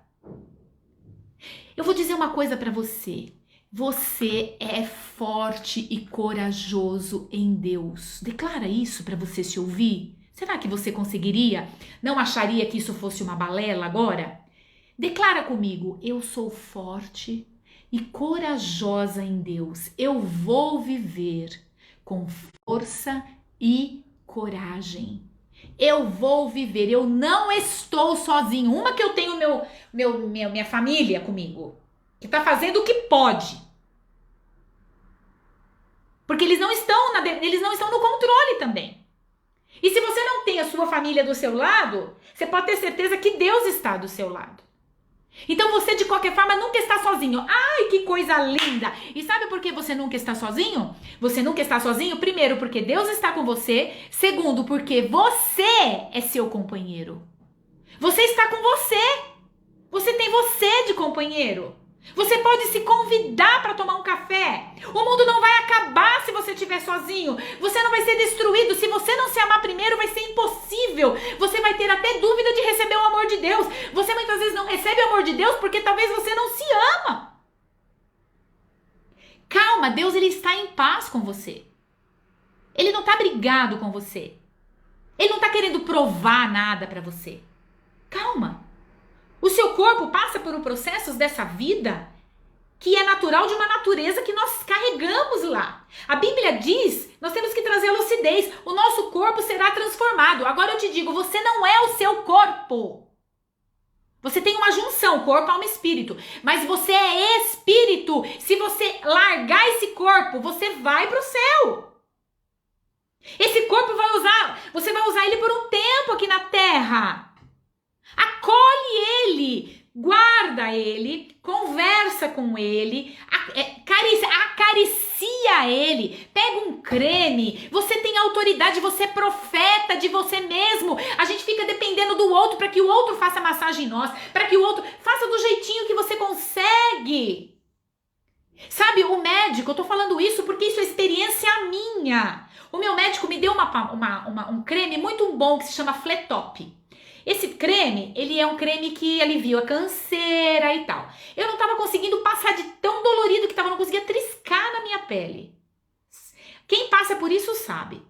Eu vou dizer uma coisa para você. Você é forte e corajoso em Deus. Declara isso para você se ouvir. Será que você conseguiria? Não acharia que isso fosse uma balela agora? Declara comigo, eu sou forte e corajosa em Deus. Eu vou viver com força e coragem. Eu vou viver, eu não estou sozinho. Uma que eu tenho minha família comigo, que tá fazendo o que pode. Porque eles não estão no controle também. E se você não tem a sua família do seu lado, você pode ter certeza que Deus está do seu lado. Então você, de qualquer forma, nunca está sozinho. Ai, que coisa linda! E sabe por que você nunca está sozinho? Você nunca está sozinho, primeiro, porque Deus está com você. Segundo, porque você é seu companheiro. Você está com você. Você tem você de companheiro. Você pode se convidar para tomar um café. O mundo não vai acabar se você estiver sozinho. Você não vai ser destruído. Se você não se amar primeiro, vai ser impossível. Você vai ter até dúvida de receber o amor de Deus. Você muitas vezes não recebe o amor de Deus porque talvez você não se ama. Calma, Deus ele está em paz com você. Ele não está brigado com você. Ele não está querendo provar nada para você. Calma. O seu corpo passa por um processo dessa vida que é natural de uma natureza que nós carregamos lá. A Bíblia diz, nós temos que trazer a lucidez. O nosso corpo será transformado. Agora eu te digo, você não é o seu corpo. Você tem uma junção, corpo, alma e espírito. Mas você é espírito. Se você largar esse corpo, você vai para o céu. Esse corpo você vai usar ele por um tempo aqui na terra. Acolhe ele, guarda ele, conversa com ele, acaricia ele, pega um creme, você tem autoridade, você é profeta de você mesmo. A gente fica dependendo do outro para que o outro faça massagem em nós, para que o outro faça do jeitinho que você consegue. Sabe, o médico, eu tô falando isso porque isso é experiência minha. O meu médico me deu um creme muito bom que se chama Fletop. Esse creme, ele é um creme que alivia a canseira e tal. Eu não tava conseguindo passar de tão dolorido que tava, não conseguia triscar na minha pele. Quem passa por isso sabe.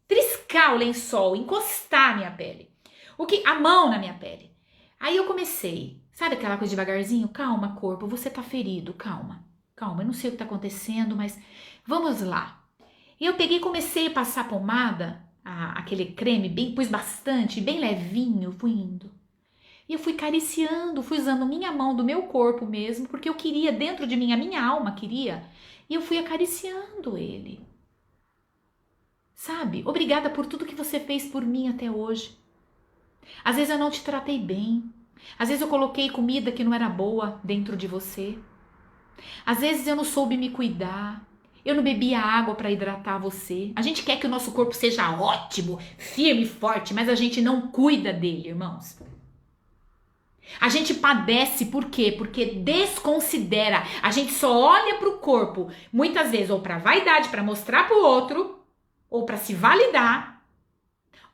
Triscar o lençol, encostar a minha pele. A mão na minha pele. Aí eu comecei, sabe aquela coisa devagarzinho? Calma, corpo, você tá ferido, calma. Calma, eu não sei o que tá acontecendo, mas vamos lá. E eu peguei e comecei a passar pomada, aquele creme, pus bastante, bem levinho, fui indo. E eu fui acariciando, fui usando minha mão do meu corpo mesmo, porque eu queria, dentro de mim, a minha alma queria, e eu fui acariciando ele. Sabe? Obrigada por tudo que você fez por mim até hoje. Às vezes eu não te tratei bem, às vezes eu coloquei comida que não era boa dentro de você, às vezes eu não soube me cuidar. Eu não bebia água para hidratar você. A gente quer que o nosso corpo seja ótimo, firme e forte, mas a gente não cuida dele, irmãos. A gente padece por quê? Porque desconsidera. A gente só olha para o corpo, muitas vezes, ou para vaidade, para mostrar para o outro, ou para se validar,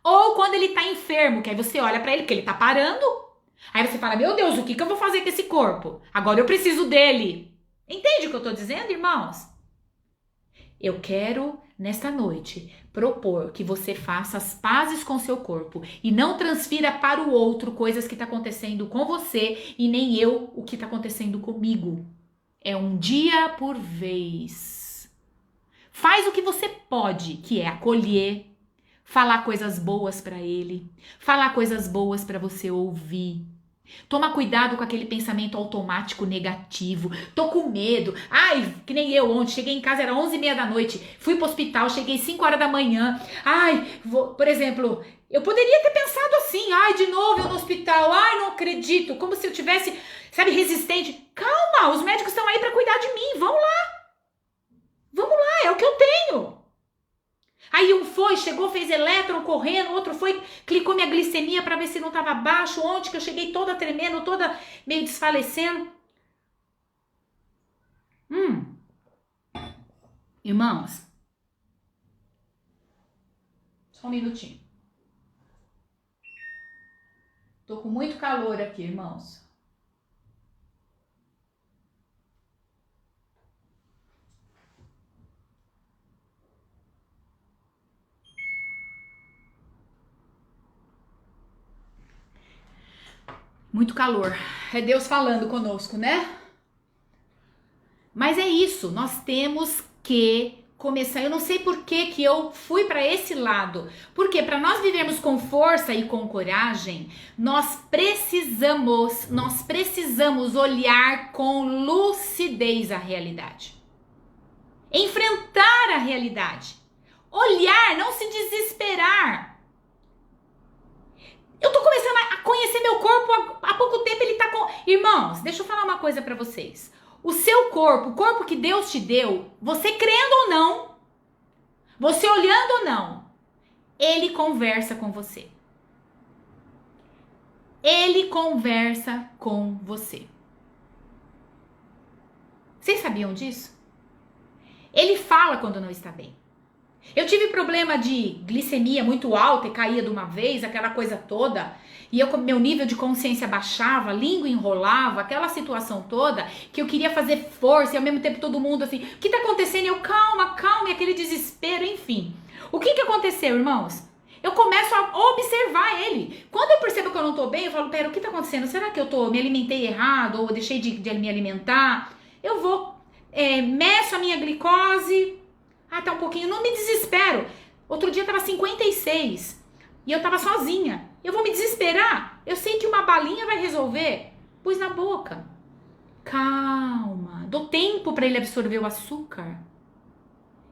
ou quando ele tá enfermo, que aí você olha para ele, porque ele tá parando. Aí você fala, meu Deus, o que eu vou fazer com esse corpo? Agora eu preciso dele. Entende o que eu tô dizendo, irmãos? Eu quero, nesta noite, propor que você faça as pazes com seu corpo e não transfira para o outro coisas que está acontecendo com você e nem eu o que está acontecendo comigo. É um dia por vez. Faz o que você pode, que é acolher, falar coisas boas para ele, falar coisas boas para você ouvir. Toma cuidado com aquele pensamento automático negativo. Tô com medo. Ai, que nem eu ontem. Cheguei em casa, era 11h30 da noite. Fui pro hospital, cheguei 5 horas da manhã. Ai, por exemplo, eu poderia ter pensado assim. Ai, de novo eu no hospital. Ai, não acredito. Como se eu tivesse, sabe, resistente. Calma, os médicos estão aí pra cuidar de mim. Vamos lá. Vamos lá, é o que eu tenho. Aí um foi, chegou, fez elétron correndo, outro foi, clicou minha glicemia para ver se não estava baixo. Ontem que eu cheguei toda tremendo, toda meio desfalecendo. Irmãos, só um minutinho. Tô com muito calor aqui, irmãos. Muito calor. É Deus falando conosco, né? Mas é isso. Nós temos que começar. Eu não sei por que eu fui para esse lado. Porque para nós vivermos com força e com coragem, nós precisamos olhar com lucidez a realidade. Enfrentar a realidade. Olhar, não se desesperar. Eu tô começando a conhecer meu corpo há pouco tempo, ele tá com... Irmãos, deixa eu falar uma coisa pra vocês. O seu corpo, o corpo que Deus te deu, você crendo ou não, você olhando ou não, ele conversa com você. Ele conversa com você. Vocês sabiam disso? Ele fala quando não está bem. Eu tive problema de glicemia muito alta e caía de uma vez, aquela coisa toda. E meu nível de consciência baixava, a língua enrolava, aquela situação toda, que eu queria fazer força e ao mesmo tempo todo mundo assim, o que tá acontecendo? Eu, calma, calma, e aquele desespero, enfim. O que aconteceu, irmãos? Eu começo a observar ele. Quando eu percebo que eu não tô bem, eu falo, pera, o que tá acontecendo? Será que eu me alimentei errado ou deixei de me alimentar? Eu vou, meço a minha glicose. Ah, tá um pouquinho, não me desespero. Outro dia tava 56 e eu tava sozinha. Eu vou me desesperar? Eu sei que uma balinha vai resolver. Pus na boca. Calma, dou tempo pra ele absorver o açúcar.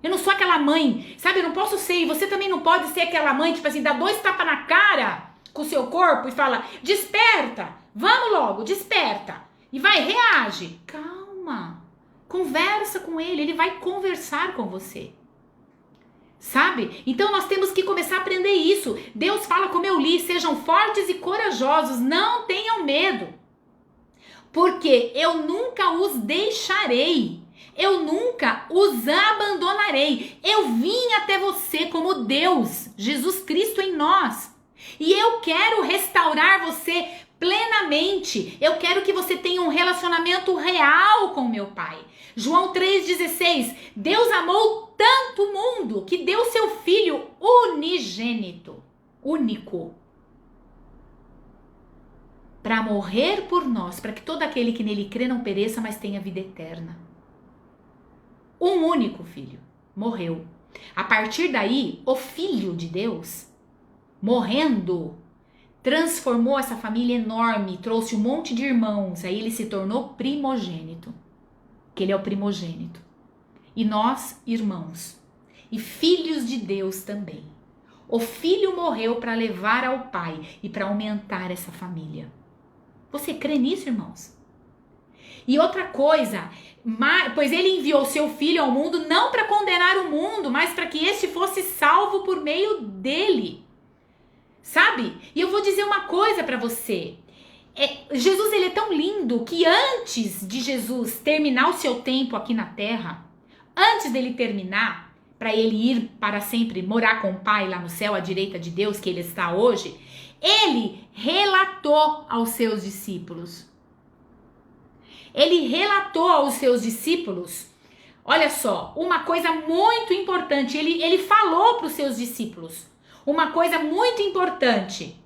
Eu não sou aquela mãe, sabe? Eu não posso ser, e você também não pode ser aquela mãe, tipo assim, dá 2 tapas na cara com o seu corpo e fala, desperta, vamos logo, desperta. E vai, reage. Calma. Conversa com ele vai conversar com você. Sabe? Então nós temos que começar a aprender isso. Deus fala, como eu li, sejam fortes e corajosos, não tenham medo. Porque eu nunca os deixarei. Eu nunca os abandonarei. Eu vim até você como Deus, Jesus Cristo em nós. E eu quero restaurar você plenamente. Eu quero que você tenha um relacionamento real com meu Pai. João 3,16, Deus amou tanto o mundo que deu seu Filho unigênito, único, para morrer por nós, para que todo aquele que nele crê não pereça, mas tenha vida eterna. Um único Filho morreu. A partir daí, o Filho de Deus, morrendo, transformou essa família enorme, trouxe um monte de irmãos, aí ele se tornou primogênito. Que ele é o primogênito. E nós, irmãos, e filhos de Deus também. O filho morreu para levar ao Pai e para aumentar essa família. Você crê nisso, irmãos? E outra coisa, pois ele enviou seu filho ao mundo não para condenar o mundo, mas para que este fosse salvo por meio dele. Sabe? E eu vou dizer uma coisa para você. Jesus, ele é tão lindo que antes de Jesus terminar o seu tempo aqui na terra, antes dele terminar, para ele ir para sempre morar com o Pai lá no céu, à direita de Deus, que ele está hoje, ele relatou aos seus discípulos. Ele relatou aos seus discípulos, olha só, uma coisa muito importante, ele falou para os seus discípulos, uma coisa muito importante,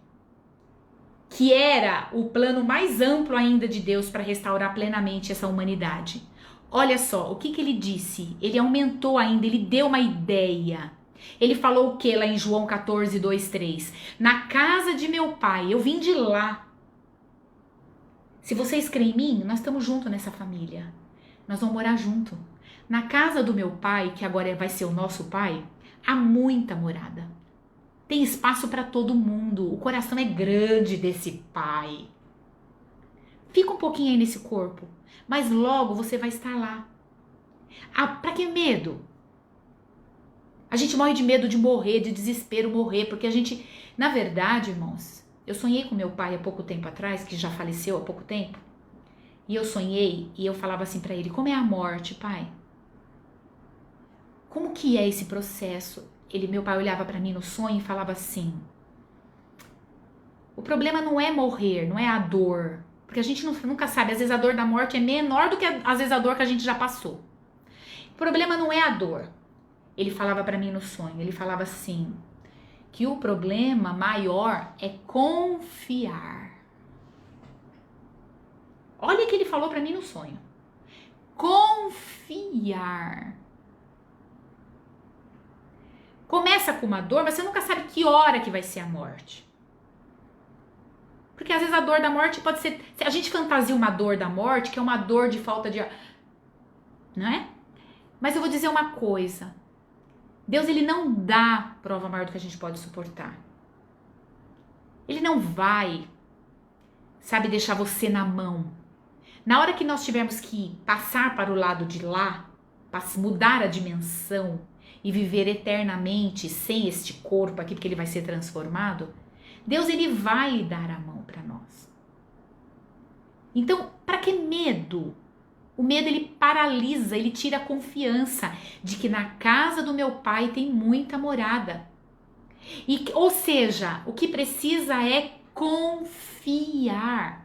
que era o plano mais amplo ainda de Deus para restaurar plenamente essa humanidade. Olha só, o que ele disse? Ele aumentou ainda, ele deu uma ideia. Ele falou o que lá em João 14, 2, 3? Na casa de meu pai, eu vim de lá. Se vocês creem em mim, nós estamos juntos nessa família. Nós vamos morar junto. Na casa do meu pai, que agora vai ser o nosso pai, há muita morada. Tem espaço para todo mundo. O coração é grande desse pai. Fica um pouquinho aí nesse corpo, mas logo você vai estar lá. Ah, para que medo? A gente morre de medo de morrer, de desespero morrer, porque a gente, na verdade, irmãos, eu sonhei com meu pai há pouco tempo atrás, que já faleceu há pouco tempo, e eu sonhei e eu falava assim para ele, como é a morte, pai? Como que é esse processo? Meu pai olhava para mim no sonho e falava assim, o problema não é morrer, não é a dor, porque a gente nunca sabe, às vezes a dor da morte é menor do que às vezes a dor que a gente já passou. O problema não é a dor. Ele falava para mim no sonho, ele falava assim, que o problema maior é confiar. Olha o que ele falou para mim no sonho. Confiar. Começa com uma dor, mas você nunca sabe que hora que vai ser a morte. Porque às vezes a dor da morte pode ser... A gente fantasia uma dor da morte, que é uma dor de falta de ar. Não é? Mas eu vou dizer uma coisa. Deus, ele não dá prova maior do que a gente pode suportar. Ele não vai, sabe, deixar você na mão. Na hora que nós tivermos que passar para o lado de lá, mudar a dimensão e viver eternamente sem este corpo aqui, porque ele vai ser transformado, Deus, ele vai dar a mão para nós. Então, para que medo? O medo, ele paralisa, ele tira a confiança de que na casa do meu pai tem muita morada. Ou seja, o que precisa é confiar.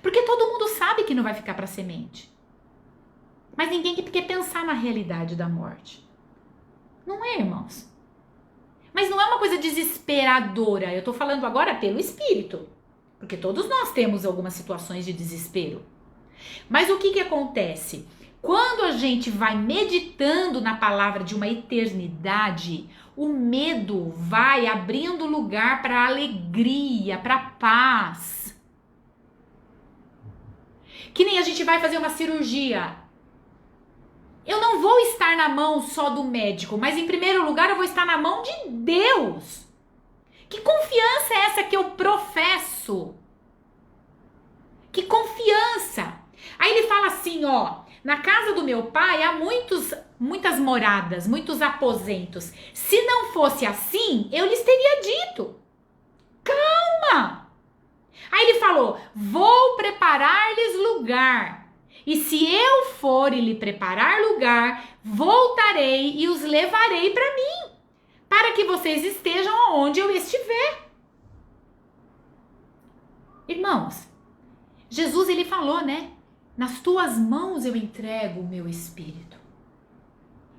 Porque todo mundo sabe que não vai ficar para semente. Mas ninguém quer pensar na realidade da morte. Não é, irmãos? Mas não é uma coisa desesperadora. Eu tô falando agora pelo espírito. Porque todos nós temos algumas situações de desespero. Mas o que acontece? Quando a gente vai meditando na palavra de uma eternidade, o medo vai abrindo lugar para a alegria, para a paz. Que nem a gente vai fazer uma cirurgia. Eu não vou estar na mão só do médico, mas em primeiro lugar eu vou estar na mão de Deus. Que confiança é essa que eu professo? Que confiança! Aí ele fala assim, ó, na casa do meu pai há muitas moradas, muitos aposentos. Se não fosse assim, eu lhes teria dito. Calma! Aí ele falou, vou preparar-lhes lugar. E se eu for e lhe preparar lugar, voltarei e os levarei para mim, para que vocês estejam onde eu estiver. Irmãos, Jesus, ele falou, né? Nas tuas mãos eu entrego o meu espírito.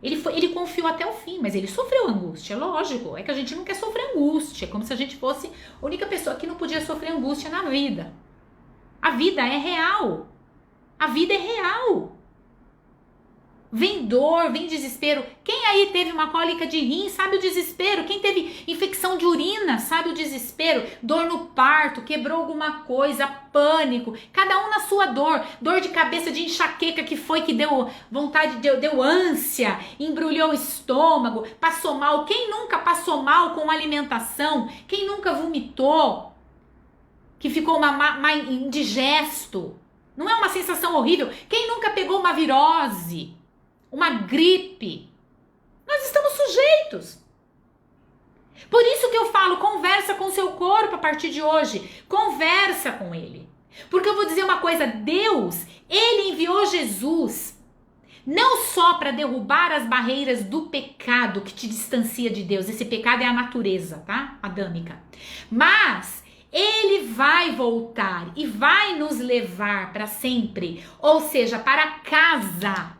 Ele confiou até o fim, mas ele sofreu angústia, lógico. É que a gente não quer sofrer angústia, como se a gente fosse a única pessoa que não podia sofrer angústia na vida. A vida é real. A vida é real. Vem dor, vem desespero. Quem aí teve uma cólica de rim sabe o desespero. Quem teve infecção de urina sabe o desespero. Dor no parto, quebrou alguma coisa, pânico. Cada um na sua dor. Dor de cabeça, de enxaqueca que foi que deu vontade, deu ânsia, embrulhou o estômago, passou mal. Quem nunca passou mal com alimentação? Quem nunca vomitou? Que ficou indigesto? Não é uma sensação horrível? Quem nunca pegou uma virose? Uma gripe? Nós estamos sujeitos. Por isso que eu falo, conversa com o seu corpo a partir de hoje. Conversa com ele. Porque eu vou dizer uma coisa, Deus, ele enviou Jesus não só para derrubar as barreiras do pecado que te distancia de Deus. Esse pecado é a natureza, tá? Adâmica. Mas ele vai voltar e vai nos levar para sempre, ou seja, para casa,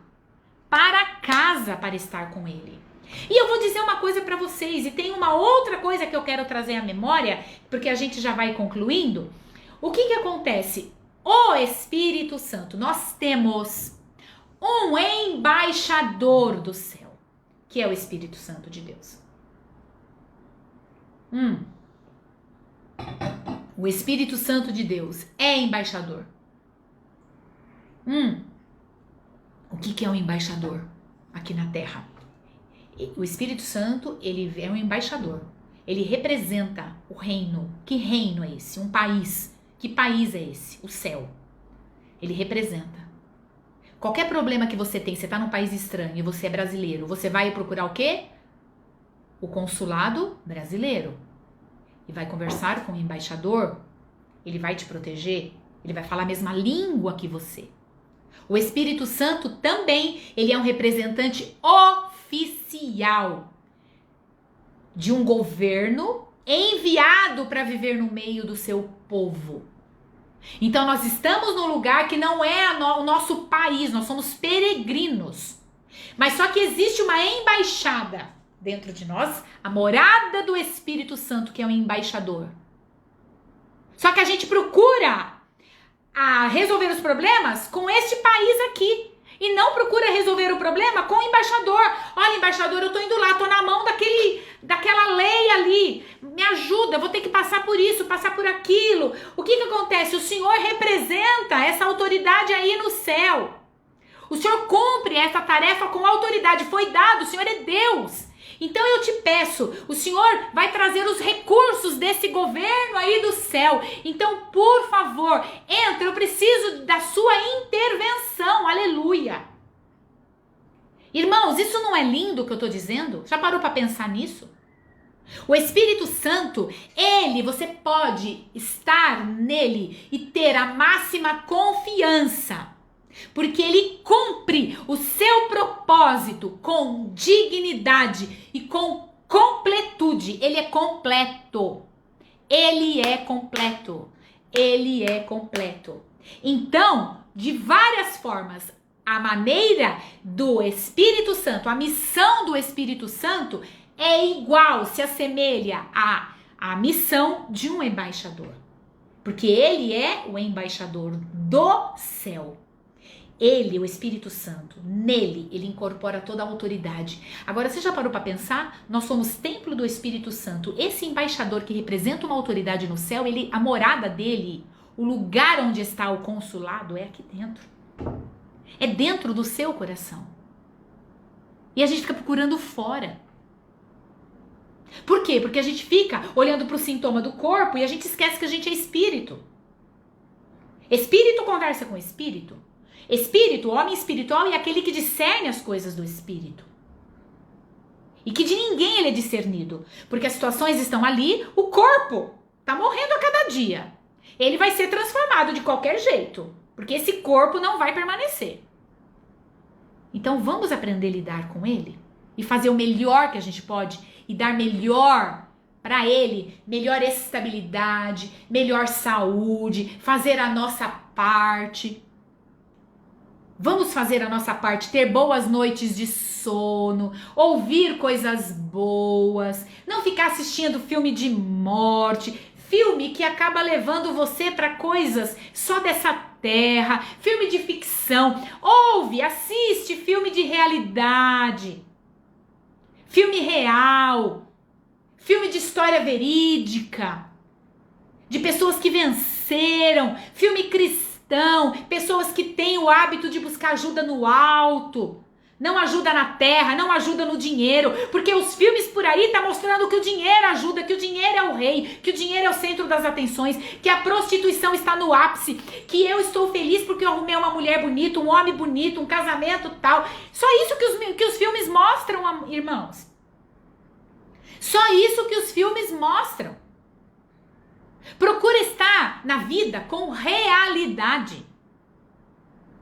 para estar com ele. E eu vou dizer uma coisa para vocês, e tem uma outra coisa que eu quero trazer à memória, porque a gente já vai concluindo. O que acontece? O Espírito Santo, nós temos um embaixador do céu, que é o Espírito Santo de Deus. O Espírito Santo de Deus é embaixador. O que é um embaixador aqui na Terra? O Espírito Santo, ele é um embaixador. Ele representa o reino. Que reino é esse? Um país. Que país é esse? O céu. Ele representa. Qualquer problema que você tem, você está num país estranho e você é brasileiro, você vai procurar o quê? O consulado brasileiro. E vai conversar com o embaixador, ele vai te proteger, ele vai falar a mesma língua que você. O Espírito Santo também, ele é um representante oficial de um governo enviado para viver no meio do seu povo. Então nós estamos num lugar que não é o nosso país, nós somos peregrinos. Mas só que existe uma embaixada dentro de nós, a morada do Espírito Santo, que é o embaixador. Só que a gente procura resolver os problemas com este país aqui. E não procura resolver o problema com o embaixador. Olha, embaixador, eu tô indo lá, tô na mão daquela lei ali. Me ajuda, vou ter que passar por isso, passar por aquilo. O que acontece? O Senhor representa essa autoridade aí no céu. O Senhor cumpre essa tarefa com autoridade. Foi dado, o Senhor é Deus. Então eu te peço, o Senhor vai trazer os recursos desse governo aí do céu. Então, por favor, entra, eu preciso da sua intervenção. Aleluia. Irmãos, isso não é lindo o que eu estou dizendo? Já parou para pensar nisso? O Espírito Santo, você pode estar nele e ter a máxima confiança. Porque ele cumpre o seu propósito com dignidade e com completude. Ele é completo. Ele é completo. Ele é completo. Então, de várias formas, a maneira do Espírito Santo, a missão do Espírito Santo é igual, se assemelha à missão de um embaixador. Porque ele é o embaixador do céu. Ele, o Espírito Santo, nele, ele incorpora toda a autoridade. Agora, você já parou para pensar? Nós somos templo do Espírito Santo. Esse embaixador que representa uma autoridade no céu, a morada dele, o lugar onde está o consulado é aqui dentro. É dentro do seu coração. E a gente fica procurando fora. Por quê? Porque a gente fica olhando para o sintoma do corpo e a gente esquece que a gente é espírito. Espírito conversa com espírito. Espírito, homem espiritual, é aquele que discerne as coisas do espírito. E que de ninguém ele é discernido. Porque as situações estão ali, o corpo está morrendo a cada dia. Ele vai ser transformado de qualquer jeito. Porque esse corpo não vai permanecer. Então vamos aprender a lidar com ele. E fazer o melhor que a gente pode. E dar melhor para ele. Melhor estabilidade, melhor saúde. Fazer a nossa parte. Vamos fazer a nossa parte, ter boas noites de sono, ouvir coisas boas, não ficar assistindo filme de morte, filme que acaba levando você para coisas só dessa terra, filme de ficção. Ouve, assiste filme de realidade, filme real, filme de história verídica, de pessoas que venceram, filme cristão. Pessoas que têm o hábito de buscar ajuda no alto, não ajuda na terra, não ajuda no dinheiro, porque os filmes por aí tá mostrando que o dinheiro ajuda, que o dinheiro é o rei, que o dinheiro é o centro das atenções, que a prostituição está no ápice, que eu estou feliz porque eu arrumei uma mulher bonita, um homem bonito, um casamento tal. Só isso que os filmes mostram, irmãos. Só isso que os filmes mostram. Procura estar na vida com realidade.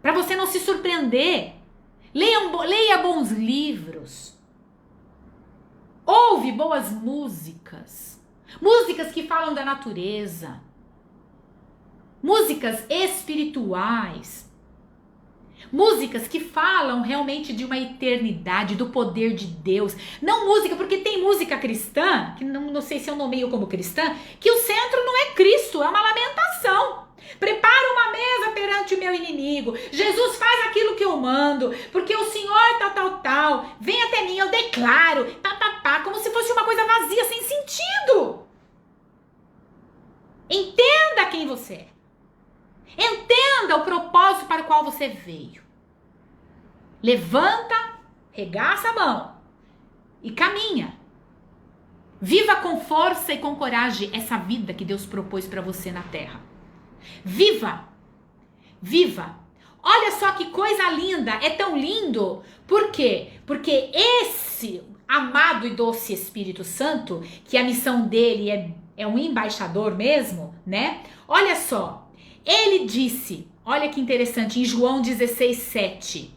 Para você não se surpreender. Leia bons livros. Ouve boas músicas. Músicas que falam da natureza. Músicas espirituais. Músicas que falam realmente de uma eternidade, do poder de Deus. Não música, porque tem música cristã, que não sei se eu nomeio como cristã, que o centro não é Cristo, é uma lamentação. Prepara uma mesa perante o meu inimigo. Jesus faz aquilo que eu mando, porque o Senhor tal. Vem até mim, eu declaro, como se fosse uma coisa vazia, sem sentido. Entenda quem você é. Entenda o propósito para o qual você veio. Levanta, regaça a mão e caminha. Viva com força e com coragem essa vida que Deus propôs para você na terra. Viva! Viva! Olha só que coisa linda, é tão lindo. Por quê? Porque esse amado e doce Espírito Santo, que a missão dele é um embaixador mesmo, né? Olha só, ele disse, olha que interessante, em João 16:7.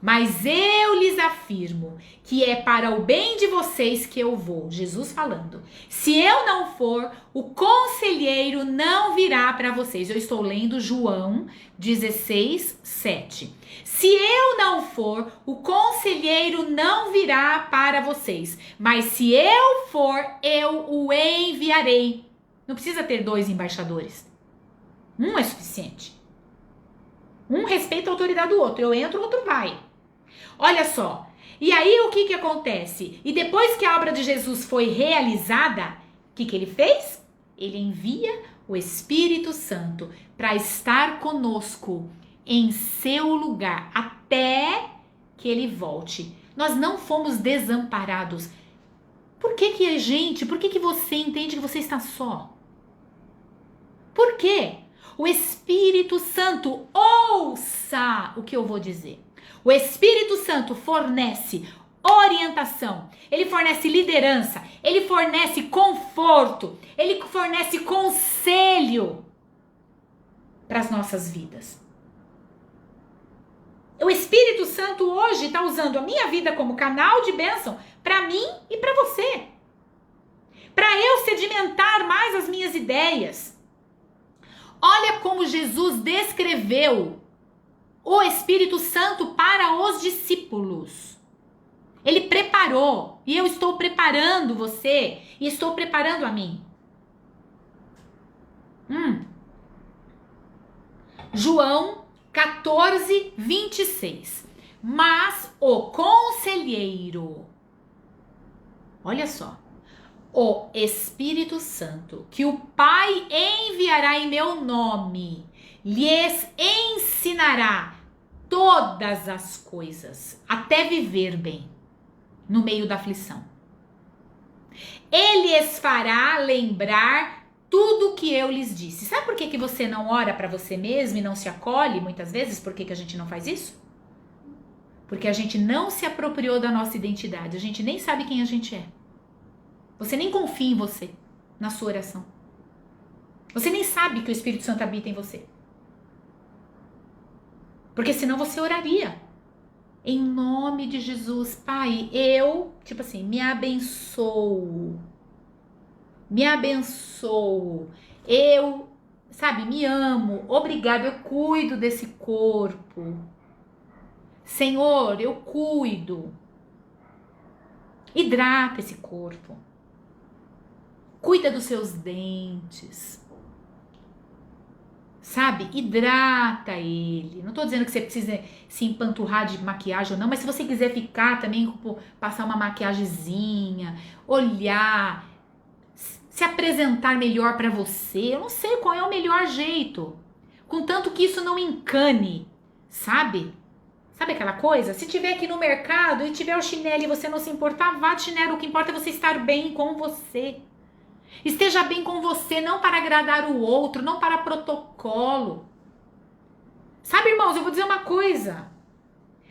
Mas eu lhes afirmo que é para o bem de vocês que eu vou. Jesus falando. Se eu não for, o conselheiro não virá para vocês. Eu estou lendo João 16:7. Se eu não for, o conselheiro não virá para vocês. Mas se eu for, eu o enviarei. Não precisa ter 2 embaixadores. Um é suficiente. Um respeita a autoridade do outro. Eu entro, o outro vai. Olha só. E aí o que acontece? E depois que a obra de Jesus foi realizada, o que ele fez? Ele envia o Espírito Santo para estar conosco em seu lugar até que ele volte. Nós não fomos desamparados. Por que você entende que você está só? Por quê? O Espírito Santo, ouça o que eu vou dizer. O Espírito Santo fornece orientação, ele fornece liderança, ele fornece conforto, ele fornece conselho para as nossas vidas. O Espírito Santo hoje está usando a minha vida como canal de bênção para mim e para você. Para eu sedimentar mais as minhas ideias. Olha como Jesus descreveu o Espírito Santo para os discípulos. Ele preparou, e eu estou preparando você, e estou preparando a mim. João 14, 26. Mas o conselheiro, olha só, o Espírito Santo, que o Pai enviará em meu nome, lhes ensinará todas as coisas, até viver bem no meio da aflição. Ele lhes fará lembrar tudo o que eu lhes disse. Sabe por que você não ora para você mesmo e não se acolhe muitas vezes? Por que a gente não faz isso? Porque a gente não se apropriou da nossa identidade. A gente nem sabe quem a gente é. Você nem confia em você, na sua oração. Você nem sabe que o Espírito Santo habita em você. Porque senão você oraria. Em nome de Jesus, Pai, eu, me abençoo. Me abençoo. Eu, me amo. Obrigado, eu cuido desse corpo. Senhor, eu cuido. Hidrata esse corpo. Cuida dos seus dentes. Hidrata ele. Não tô dizendo que você precisa se empanturrar de maquiagem ou não, mas se você quiser ficar também, passar uma maquiagemzinha, olhar, se apresentar melhor pra você. Eu não sei qual é o melhor jeito. Contanto que isso não encane, sabe? Sabe aquela coisa? Se tiver aqui no mercado e tiver o chinelo e você não se importar, vá de chinelo. O que importa é você estar bem com você. Esteja bem com você, não para agradar o outro, não para protocolo. Sabe, irmãos, eu vou dizer uma coisa.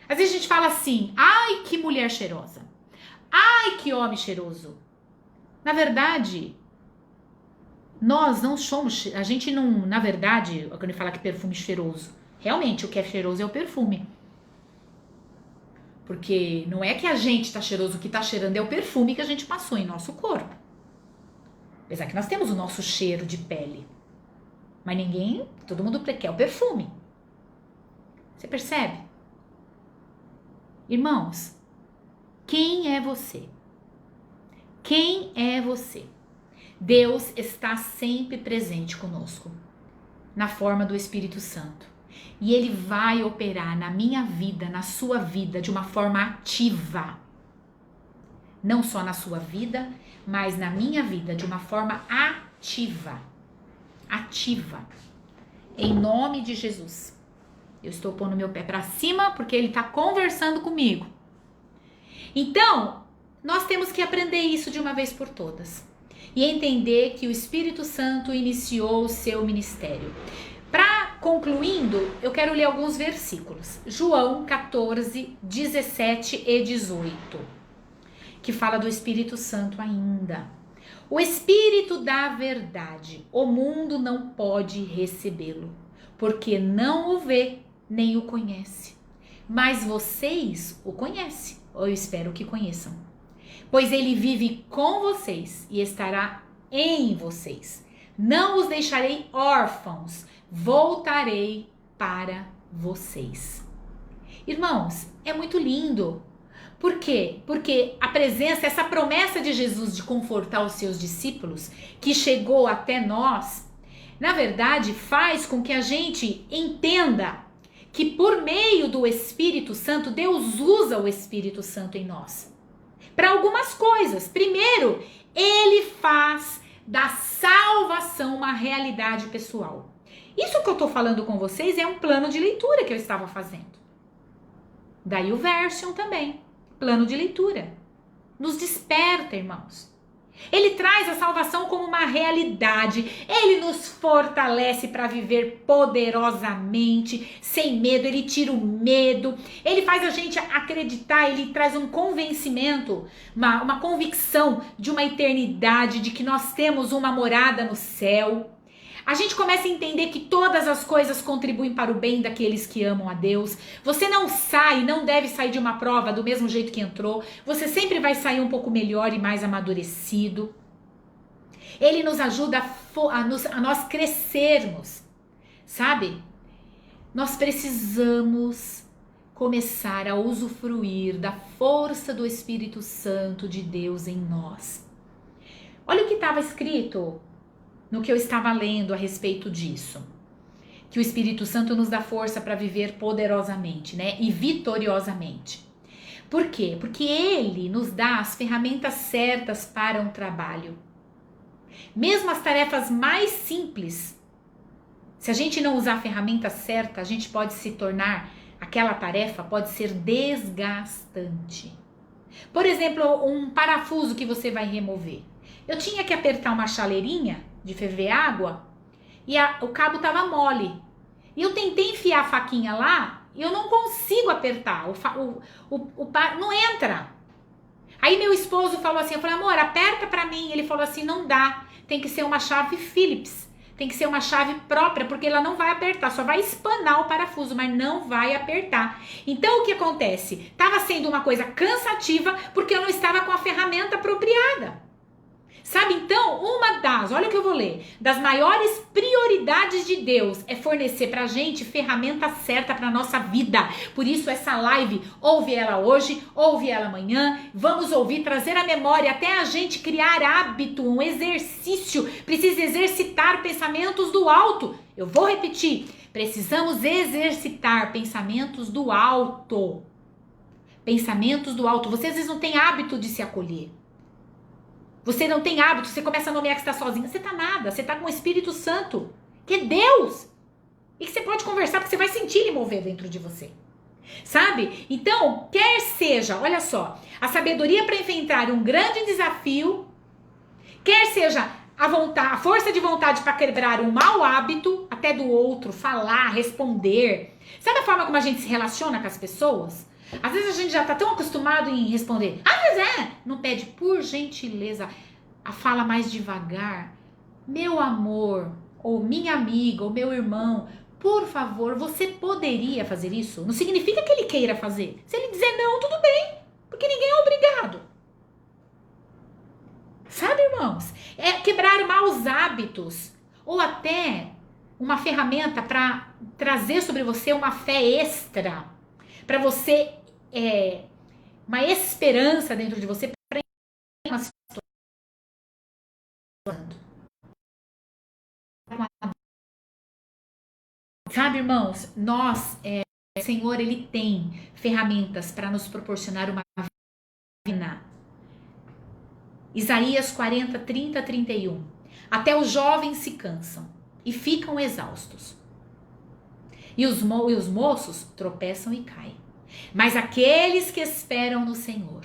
Às vezes a gente fala assim, ai, que mulher cheirosa. Ai, que homem cheiroso. Na verdade, nós não somos, a gente não, na verdade, quando ele fala que perfume cheiroso, realmente o que é cheiroso é o perfume. Porque não é que a gente tá cheiroso, o que tá cheirando é o perfume que a gente passou em nosso corpo. Apesar que nós temos o nosso cheiro de pele. Mas todo mundo quer o perfume. Você percebe? Irmãos, quem é você? Quem é você? Deus está sempre presente conosco, na forma do Espírito Santo. E Ele vai operar na minha vida, na sua vida, de uma forma ativa. Não só na sua vida, mas na minha vida, de uma forma ativa. Ativa. Em nome de Jesus. Eu estou pondo meu pé para cima porque Ele está conversando comigo. Então, nós temos que aprender isso de uma vez por todas. E entender que o Espírito Santo iniciou o seu ministério. Concluindo, eu quero ler alguns versículos. João 14, 17 e 18. Que fala do Espírito Santo ainda. O Espírito da verdade, o mundo não pode recebê-lo, porque não o vê nem o conhece. Mas vocês o conhecem, ou eu espero que conheçam. Pois ele vive com vocês e estará em vocês. Não os deixarei órfãos, voltarei para vocês. Irmãos, é muito lindo. Por quê? Porque a presença, essa promessa de Jesus de confortar os seus discípulos, que chegou até nós, na verdade faz com que a gente entenda que por meio do Espírito Santo, Deus usa o Espírito Santo em nós para algumas coisas. Primeiro, ele faz da salvação uma realidade pessoal. Isso que eu estou falando com vocês é um plano de leitura que eu estava fazendo. Daí o Version também, plano de leitura. Nos desperta, irmãos. Ele traz a salvação como uma realidade. Ele nos fortalece para viver poderosamente, sem medo. Ele tira o medo. Ele faz a gente acreditar. Ele traz um convencimento, uma convicção de uma eternidade, de que nós temos uma morada no céu. A gente começa a entender que todas as coisas contribuem para o bem daqueles que amam a Deus. Você não deve sair de uma prova do mesmo jeito que entrou. Você sempre vai sair um pouco melhor e mais amadurecido. Ele nos ajuda a nós crescermos, sabe? Nós precisamos começar a usufruir da força do Espírito Santo de Deus em nós. Olha o que estava escrito no que eu estava lendo a respeito disso. Que o Espírito Santo nos dá força para viver poderosamente, né? E vitoriosamente. Por quê? Porque ele nos dá as ferramentas certas para um trabalho. Mesmo as tarefas mais simples, se a gente não usar a ferramenta certa, a gente pode se tornar, aquela tarefa pode ser desgastante. Por exemplo, um parafuso que você vai remover. Eu tinha que apertar uma chaleirinha de ferver água e o cabo tava mole. E eu tentei enfiar a faquinha lá e eu não consigo apertar. Não entra. Aí meu esposo falou assim, eu falei, amor, aperta pra mim. Ele falou assim, não dá. Tem que ser uma chave Phillips. Tem que ser uma chave própria, porque ela não vai apertar. Só vai espanar o parafuso, mas não vai apertar. Então o que acontece? Tava sendo uma coisa cansativa porque eu não estava com a ferramenta apropriada. Sabe, então, olha o que eu vou ler, das maiores prioridades de Deus é fornecer pra gente ferramenta certa pra nossa vida. Por isso essa live, ouve ela hoje, ouve ela amanhã, vamos ouvir, trazer a memória, até a gente criar hábito, um exercício, precisa exercitar pensamentos do alto. Eu vou repetir, precisamos exercitar pensamentos do alto. Pensamentos do alto, vocês às vezes não têm hábito de se acolher. Você não tem hábito, você começa a nomear que está sozinho. Você está nada, você está com o Espírito Santo, que é Deus. E que você pode conversar, porque você vai sentir ele mover dentro de você. Sabe? Então, quer seja, olha só, a sabedoria para enfrentar um grande desafio, quer seja a força de vontade para quebrar um mau hábito, até do outro, falar, responder. Sabe a forma como a gente se relaciona com as pessoas? Às vezes a gente já tá tão acostumado em responder, mas não pede, por gentileza, a fala mais devagar. Meu amor, ou minha amiga, ou meu irmão, por favor, você poderia fazer isso? Não significa que ele queira fazer. Se ele dizer não, tudo bem, porque ninguém é obrigado. Sabe, irmãos? É quebrar maus hábitos, ou até uma ferramenta para trazer sobre você uma fé extra, para você uma esperança dentro de você para uma situação. Sabe, irmãos, o Senhor, ele tem ferramentas para nos proporcionar uma vida. Isaías 40, 30, 31. Até os jovens se cansam e ficam exaustos. E os moços tropeçam e caem. Mas aqueles que esperam no Senhor.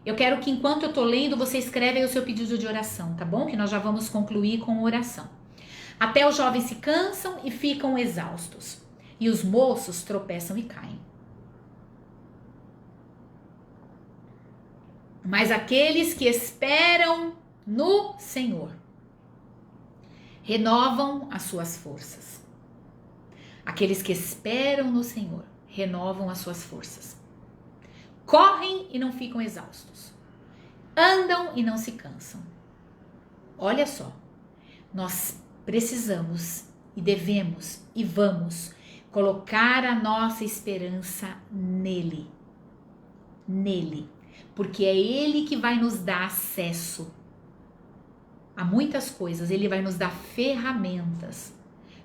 Eu quero que enquanto eu tô lendo, você escreve aí o seu pedido de oração, tá bom? Que nós já vamos concluir com a oração. Até os jovens se cansam e ficam exaustos. E os moços tropeçam e caem. Mas aqueles que esperam no Senhor renovam as suas forças. Aqueles que esperam no Senhor renovam as suas forças. Correm e não ficam exaustos. Andam e não se cansam. Olha só, nós precisamos e devemos e vamos colocar a nossa esperança nele. Nele. Porque é ele que vai nos dar acesso a muitas coisas. Ele vai nos dar ferramentas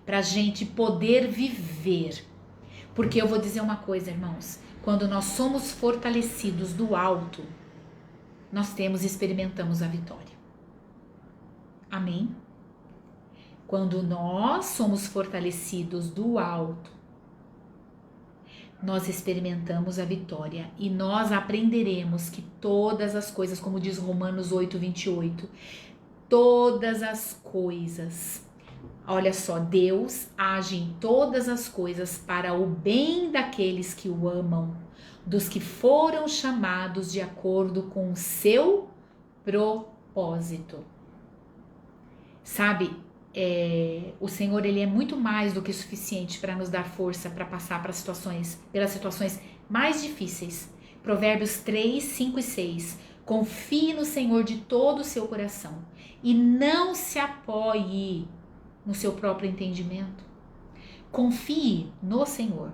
para a gente poder viver. Porque eu vou dizer uma coisa, irmãos, quando nós somos fortalecidos do alto, nós experimentamos a vitória. Amém? Quando nós somos fortalecidos do alto, nós experimentamos a vitória e nós aprenderemos que todas as coisas, como diz Romanos 8:28, todas as coisas, olha só, Deus age em todas as coisas para o bem daqueles que o amam, dos que foram chamados de acordo com o seu propósito. Sabe, o Senhor, ele é muito mais do que suficiente para nos dar força para passar pelas situações mais difíceis. Provérbios 3, 5 e 6. Confie no Senhor de todo o seu coração e não se apoie no seu próprio entendimento. Confie no Senhor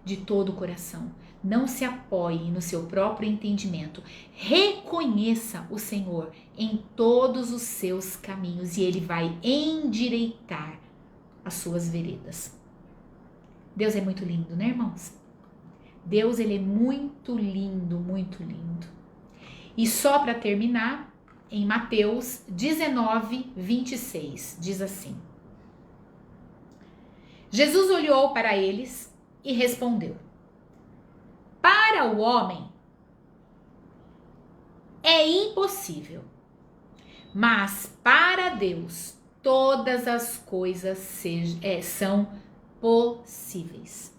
de todo o coração. Não se apoie no seu próprio entendimento. Reconheça o Senhor em todos os seus caminhos e Ele vai endireitar as suas veredas. Deus é muito lindo, né, irmãos? Deus, ele é muito lindo, muito lindo. E só para terminar, em Mateus 19, 26, diz assim: Jesus olhou para eles e respondeu: para o homem é impossível, mas para Deus todas as coisas são possíveis.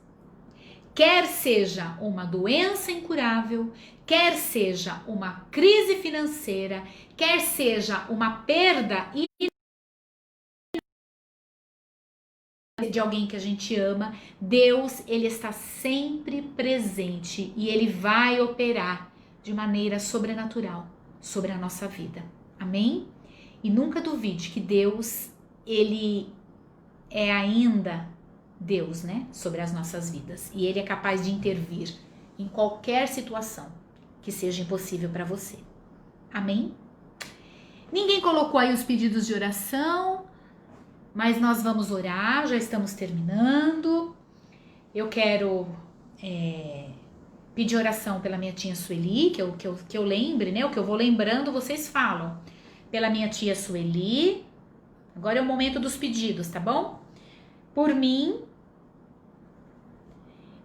Quer seja uma doença incurável, quer seja uma crise financeira, quer seja uma perda de alguém que a gente ama, Deus, ele está sempre presente e ele vai operar de maneira sobrenatural sobre a nossa vida. Amém? E nunca duvide que Deus, ele é ainda Deus, né? Sobre as nossas vidas. E ele é capaz de intervir em qualquer situação que seja impossível para você. Amém? Ninguém colocou aí os pedidos de oração, mas nós vamos orar, já estamos terminando. Eu quero pedir oração pela minha tia Sueli, que eu lembre, né? O que eu vou lembrando, vocês falam. Pela minha tia Sueli. Agora é o momento dos pedidos, tá bom? Por mim.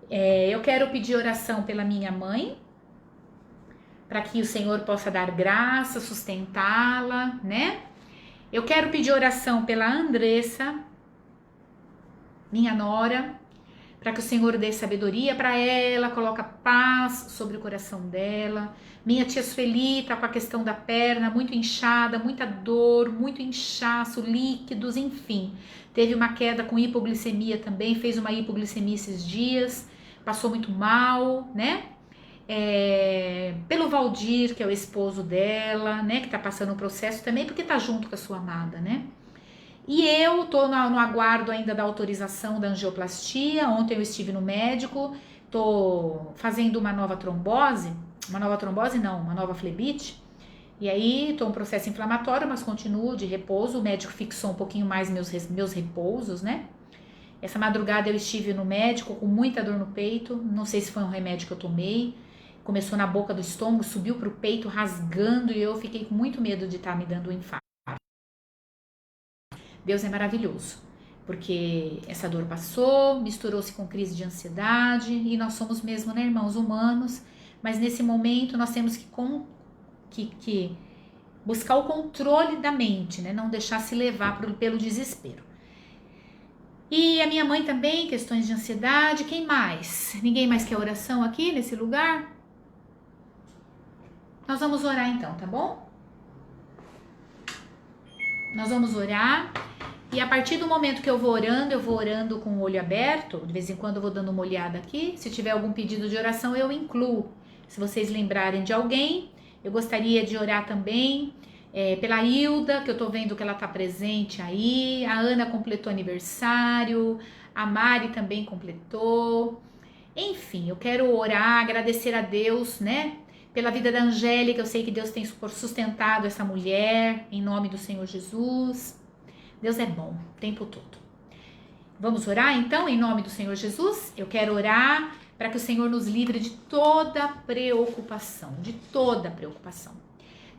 Eu quero pedir oração pela minha mãe, para que o Senhor possa dar graça, sustentá-la, né? Eu quero pedir oração pela Andressa, minha nora, para que o Senhor dê sabedoria para ela, coloca paz sobre o coração dela. Minha tia Sueli está com a questão da perna muito inchada, muita dor, muito inchaço, líquidos, enfim. Teve uma queda com hipoglicemia também, fez uma hipoglicemia esses dias, passou muito mal, né? Pelo Valdir, que é o esposo dela, né, que tá passando o processo também, porque tá junto com a sua amada, né? E eu tô no aguardo ainda da autorização da angioplastia. Ontem eu estive no médico, tô fazendo uma nova flebite, e aí tô um processo inflamatório, mas continuo de repouso. O médico fixou um pouquinho mais meus repousos, né? Essa madrugada eu estive no médico com muita dor no peito, não sei se foi um remédio que eu tomei. Começou na boca do estômago, subiu para o peito, rasgando, e eu fiquei com muito medo de estar me dando um infarto. Deus é maravilhoso, porque essa dor passou, misturou-se com crise de ansiedade, e nós somos mesmo, né, irmãos, humanos, mas nesse momento nós temos que buscar o controle da mente, né, não deixar se levar pelo desespero. E a minha mãe também, questões de ansiedade. Quem mais? Ninguém mais quer oração aqui nesse lugar? Nós vamos orar então, tá bom? Nós vamos orar. E a partir do momento que eu vou orando com o olho aberto. De vez em quando eu vou dando uma olhada aqui. Se tiver algum pedido de oração, eu incluo. Se vocês lembrarem de alguém, eu gostaria de orar também pela Hilda, que eu tô vendo que ela tá presente aí. A Ana completou aniversário. A Mari também completou. Enfim, eu quero orar, agradecer a Deus, né? Pela vida da Angélica, eu sei que Deus tem sustentado essa mulher, em nome do Senhor Jesus. Deus é bom, o tempo todo. Vamos orar então em nome do Senhor Jesus? Eu quero orar para que o Senhor nos livre de toda preocupação, de toda preocupação.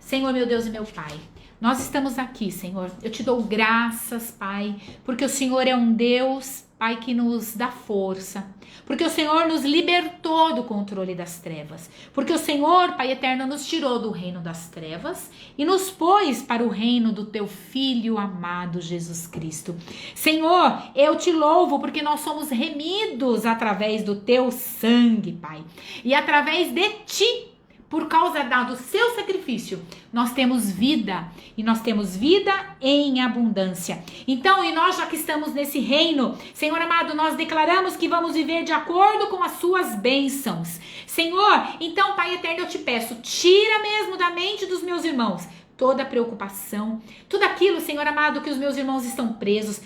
Senhor, meu Deus e meu Pai, nós estamos aqui, Senhor. Eu te dou graças, Pai, porque o Senhor é um Deus, Pai, que nos dá força, porque o Senhor nos libertou do controle das trevas, porque o Senhor, Pai eterno, nos tirou do reino das trevas e nos pôs para o reino do teu Filho amado Jesus Cristo. Senhor, eu te louvo porque nós somos remidos através do teu sangue, Pai, e através de ti. Por causa do seu sacrifício, nós temos vida, e nós temos vida em abundância. Então, e nós já que estamos nesse reino, Senhor amado, nós declaramos que vamos viver de acordo com as suas bênçãos. Senhor, então, Pai eterno, eu te peço, tira mesmo da mente dos meus irmãos toda a preocupação, tudo aquilo, Senhor amado, que os meus irmãos estão presos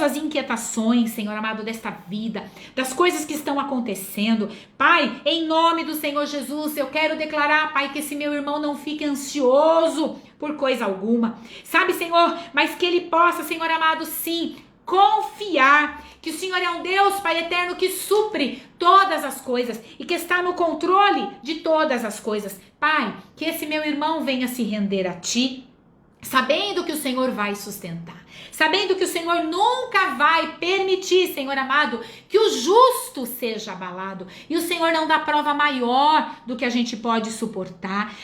às inquietações, Senhor amado, desta vida, das coisas que estão acontecendo. Pai, em nome do Senhor Jesus, eu quero declarar, Pai, que esse meu irmão não fique ansioso por coisa alguma, sabe, Senhor, mas que ele possa, Senhor amado, sim, confiar que o Senhor é um Deus, Pai eterno, que supre todas as coisas e que está no controle de todas as coisas. Pai, que esse meu irmão venha se render a ti, sabendo que o Senhor vai sustentar, sabendo que o Senhor nunca vai permitir, Senhor amado, que o justo seja abalado, e o Senhor não dá prova maior do que a gente pode suportar.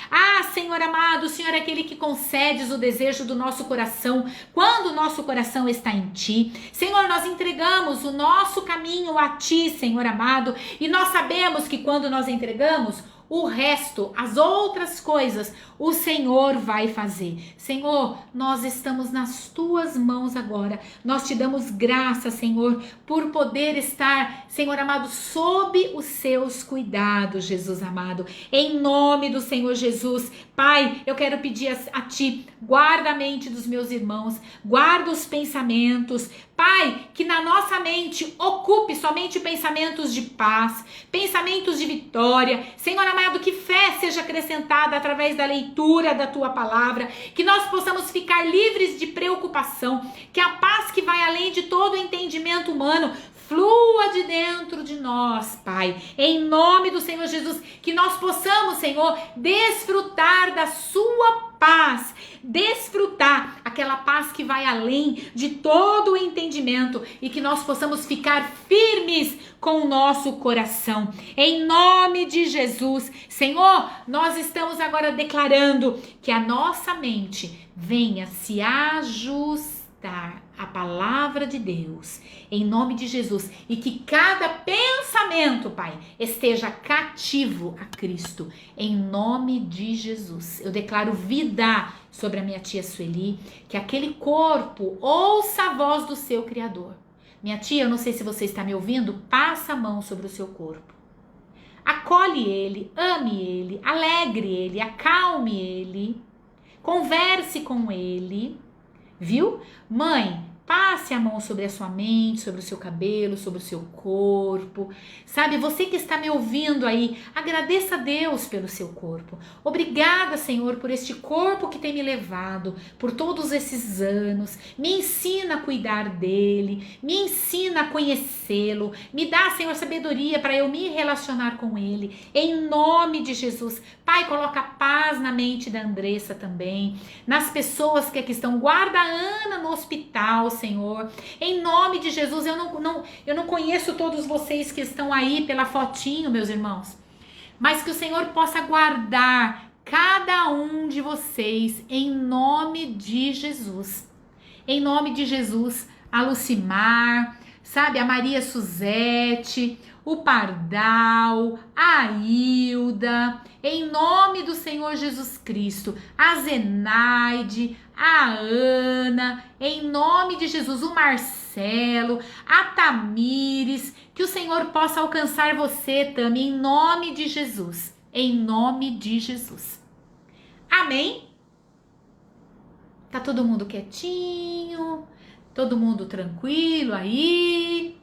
Senhor amado, o Senhor é aquele que concedes o desejo do nosso coração, quando o nosso coração está em ti. Senhor, nós entregamos o nosso caminho a ti, Senhor amado, e nós sabemos que quando nós entregamos, o resto, as outras coisas, o Senhor vai fazer. Senhor, nós estamos nas tuas mãos agora. Nós te damos graça, Senhor, por poder estar, Senhor amado, sob os seus cuidados, Jesus amado. Em nome do Senhor Jesus, Pai, eu quero pedir a ti, guarda a mente dos meus irmãos, guarda os pensamentos, Pai, que na nossa mente ocupe somente pensamentos de paz, pensamentos de vitória. Senhor amado, que fé seja acrescentada através da leitura da tua palavra, que nós possamos ficar livres de preocupação, que a paz que vai além de todo o entendimento humano flua de dentro de nós, Pai, em nome do Senhor Jesus, que nós possamos, Senhor, desfrutar da sua paz, desfrutar aquela paz que vai além de todo o entendimento e que nós possamos ficar firmes com o nosso coração, em nome de Jesus. Senhor, nós estamos agora declarando que a nossa mente venha se ajustar à palavra de Deus, em nome de Jesus, e que cada pensamento, Pai, esteja cativo a Cristo, em nome de Jesus. Eu declaro vida sobre a minha tia Sueli, que aquele corpo ouça a voz do seu Criador. Minha tia, eu não sei se você está me ouvindo, passa a mão sobre o seu corpo. Acolhe ele, ame ele, alegre ele, acalme ele, converse com ele, viu? Mãe, passe a mão sobre a sua mente, sobre o seu cabelo, sobre o seu corpo. Sabe, você que está me ouvindo aí, agradeça a Deus pelo seu corpo. Obrigada, Senhor, por este corpo que tem me levado por todos esses anos. Me ensina a cuidar dele, me ensina a conhecê-lo. Me dá, Senhor, sabedoria para eu me relacionar com ele. Em nome de Jesus. Pai, coloca paz na mente da Andressa também, nas pessoas que aqui estão. Guarda a Ana no hospital, Senhor, em nome de Jesus. Eu não conheço todos vocês que estão aí pela fotinho, meus irmãos, mas que o Senhor possa guardar cada um de vocês em nome de Jesus. Em nome de Jesus, a Lucimar, sabe, a Maria Suzete, o Pardal, a Hilda, em nome do Senhor Jesus Cristo, a Zenaide, a Ana, em nome de Jesus, o Marcelo, a Tamires, que o Senhor possa alcançar você também, em nome de Jesus, em nome de Jesus. Amém? Tá todo mundo quietinho, todo mundo tranquilo aí?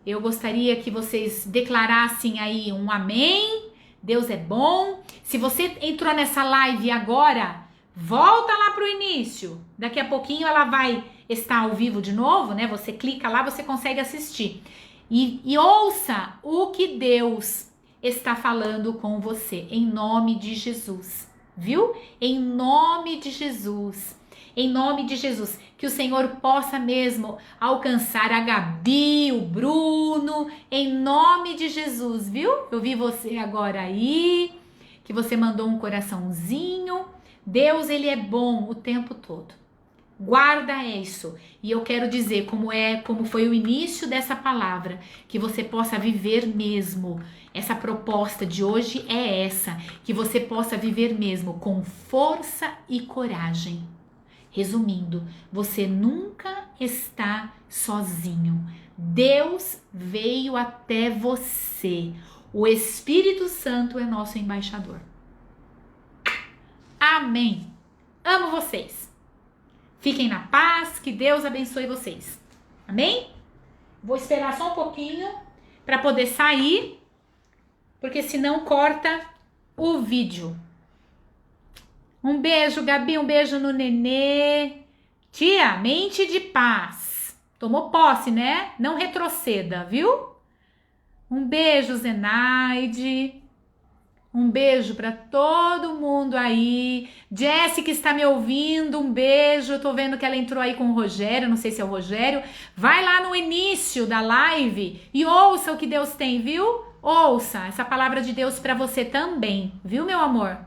Eu gostaria que vocês declarassem aí um amém. Deus é bom. Se você entrou nessa live agora, Volta lá pro início. Daqui a pouquinho ela vai estar ao vivo de novo, né? Você clica lá, você consegue assistir. E ouça o que Deus está falando com você, em nome de Jesus, viu? Em nome de Jesus, em nome de Jesus, que o Senhor possa mesmo alcançar a Gabi, o Bruno, em nome de Jesus, viu? Eu vi você agora aí, que você mandou um coraçãozinho. Deus, ele é bom o tempo todo. Guarda isso. E eu quero dizer como foi o início dessa palavra, que você possa viver mesmo. Essa proposta de hoje é essa, que você possa viver mesmo com força e coragem. Resumindo, você nunca está sozinho. Deus veio até você. O Espírito Santo é nosso embaixador. Amém. Amo vocês. Fiquem na paz, que Deus abençoe vocês. Amém? Vou esperar só um pouquinho para poder sair, porque senão corta o vídeo. Um beijo, Gabi, um beijo no Nenê. Tia, mente de paz. Tomou posse, né? Não retroceda, viu? Um beijo, Zenaide. Um beijo para todo mundo aí. Jéssica está me ouvindo, um beijo. Eu tô vendo que ela entrou aí com o Rogério, não sei se é o Rogério. Vai lá no início da live e ouça o que Deus tem, viu? Ouça essa palavra de Deus para você também, viu, meu amor?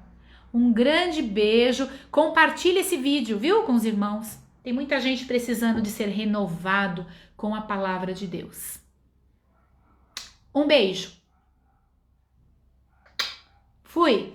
Um grande beijo. Compartilhe esse vídeo, viu, com os irmãos. Tem muita gente precisando de ser renovado com a palavra de Deus. Um beijo. Fui!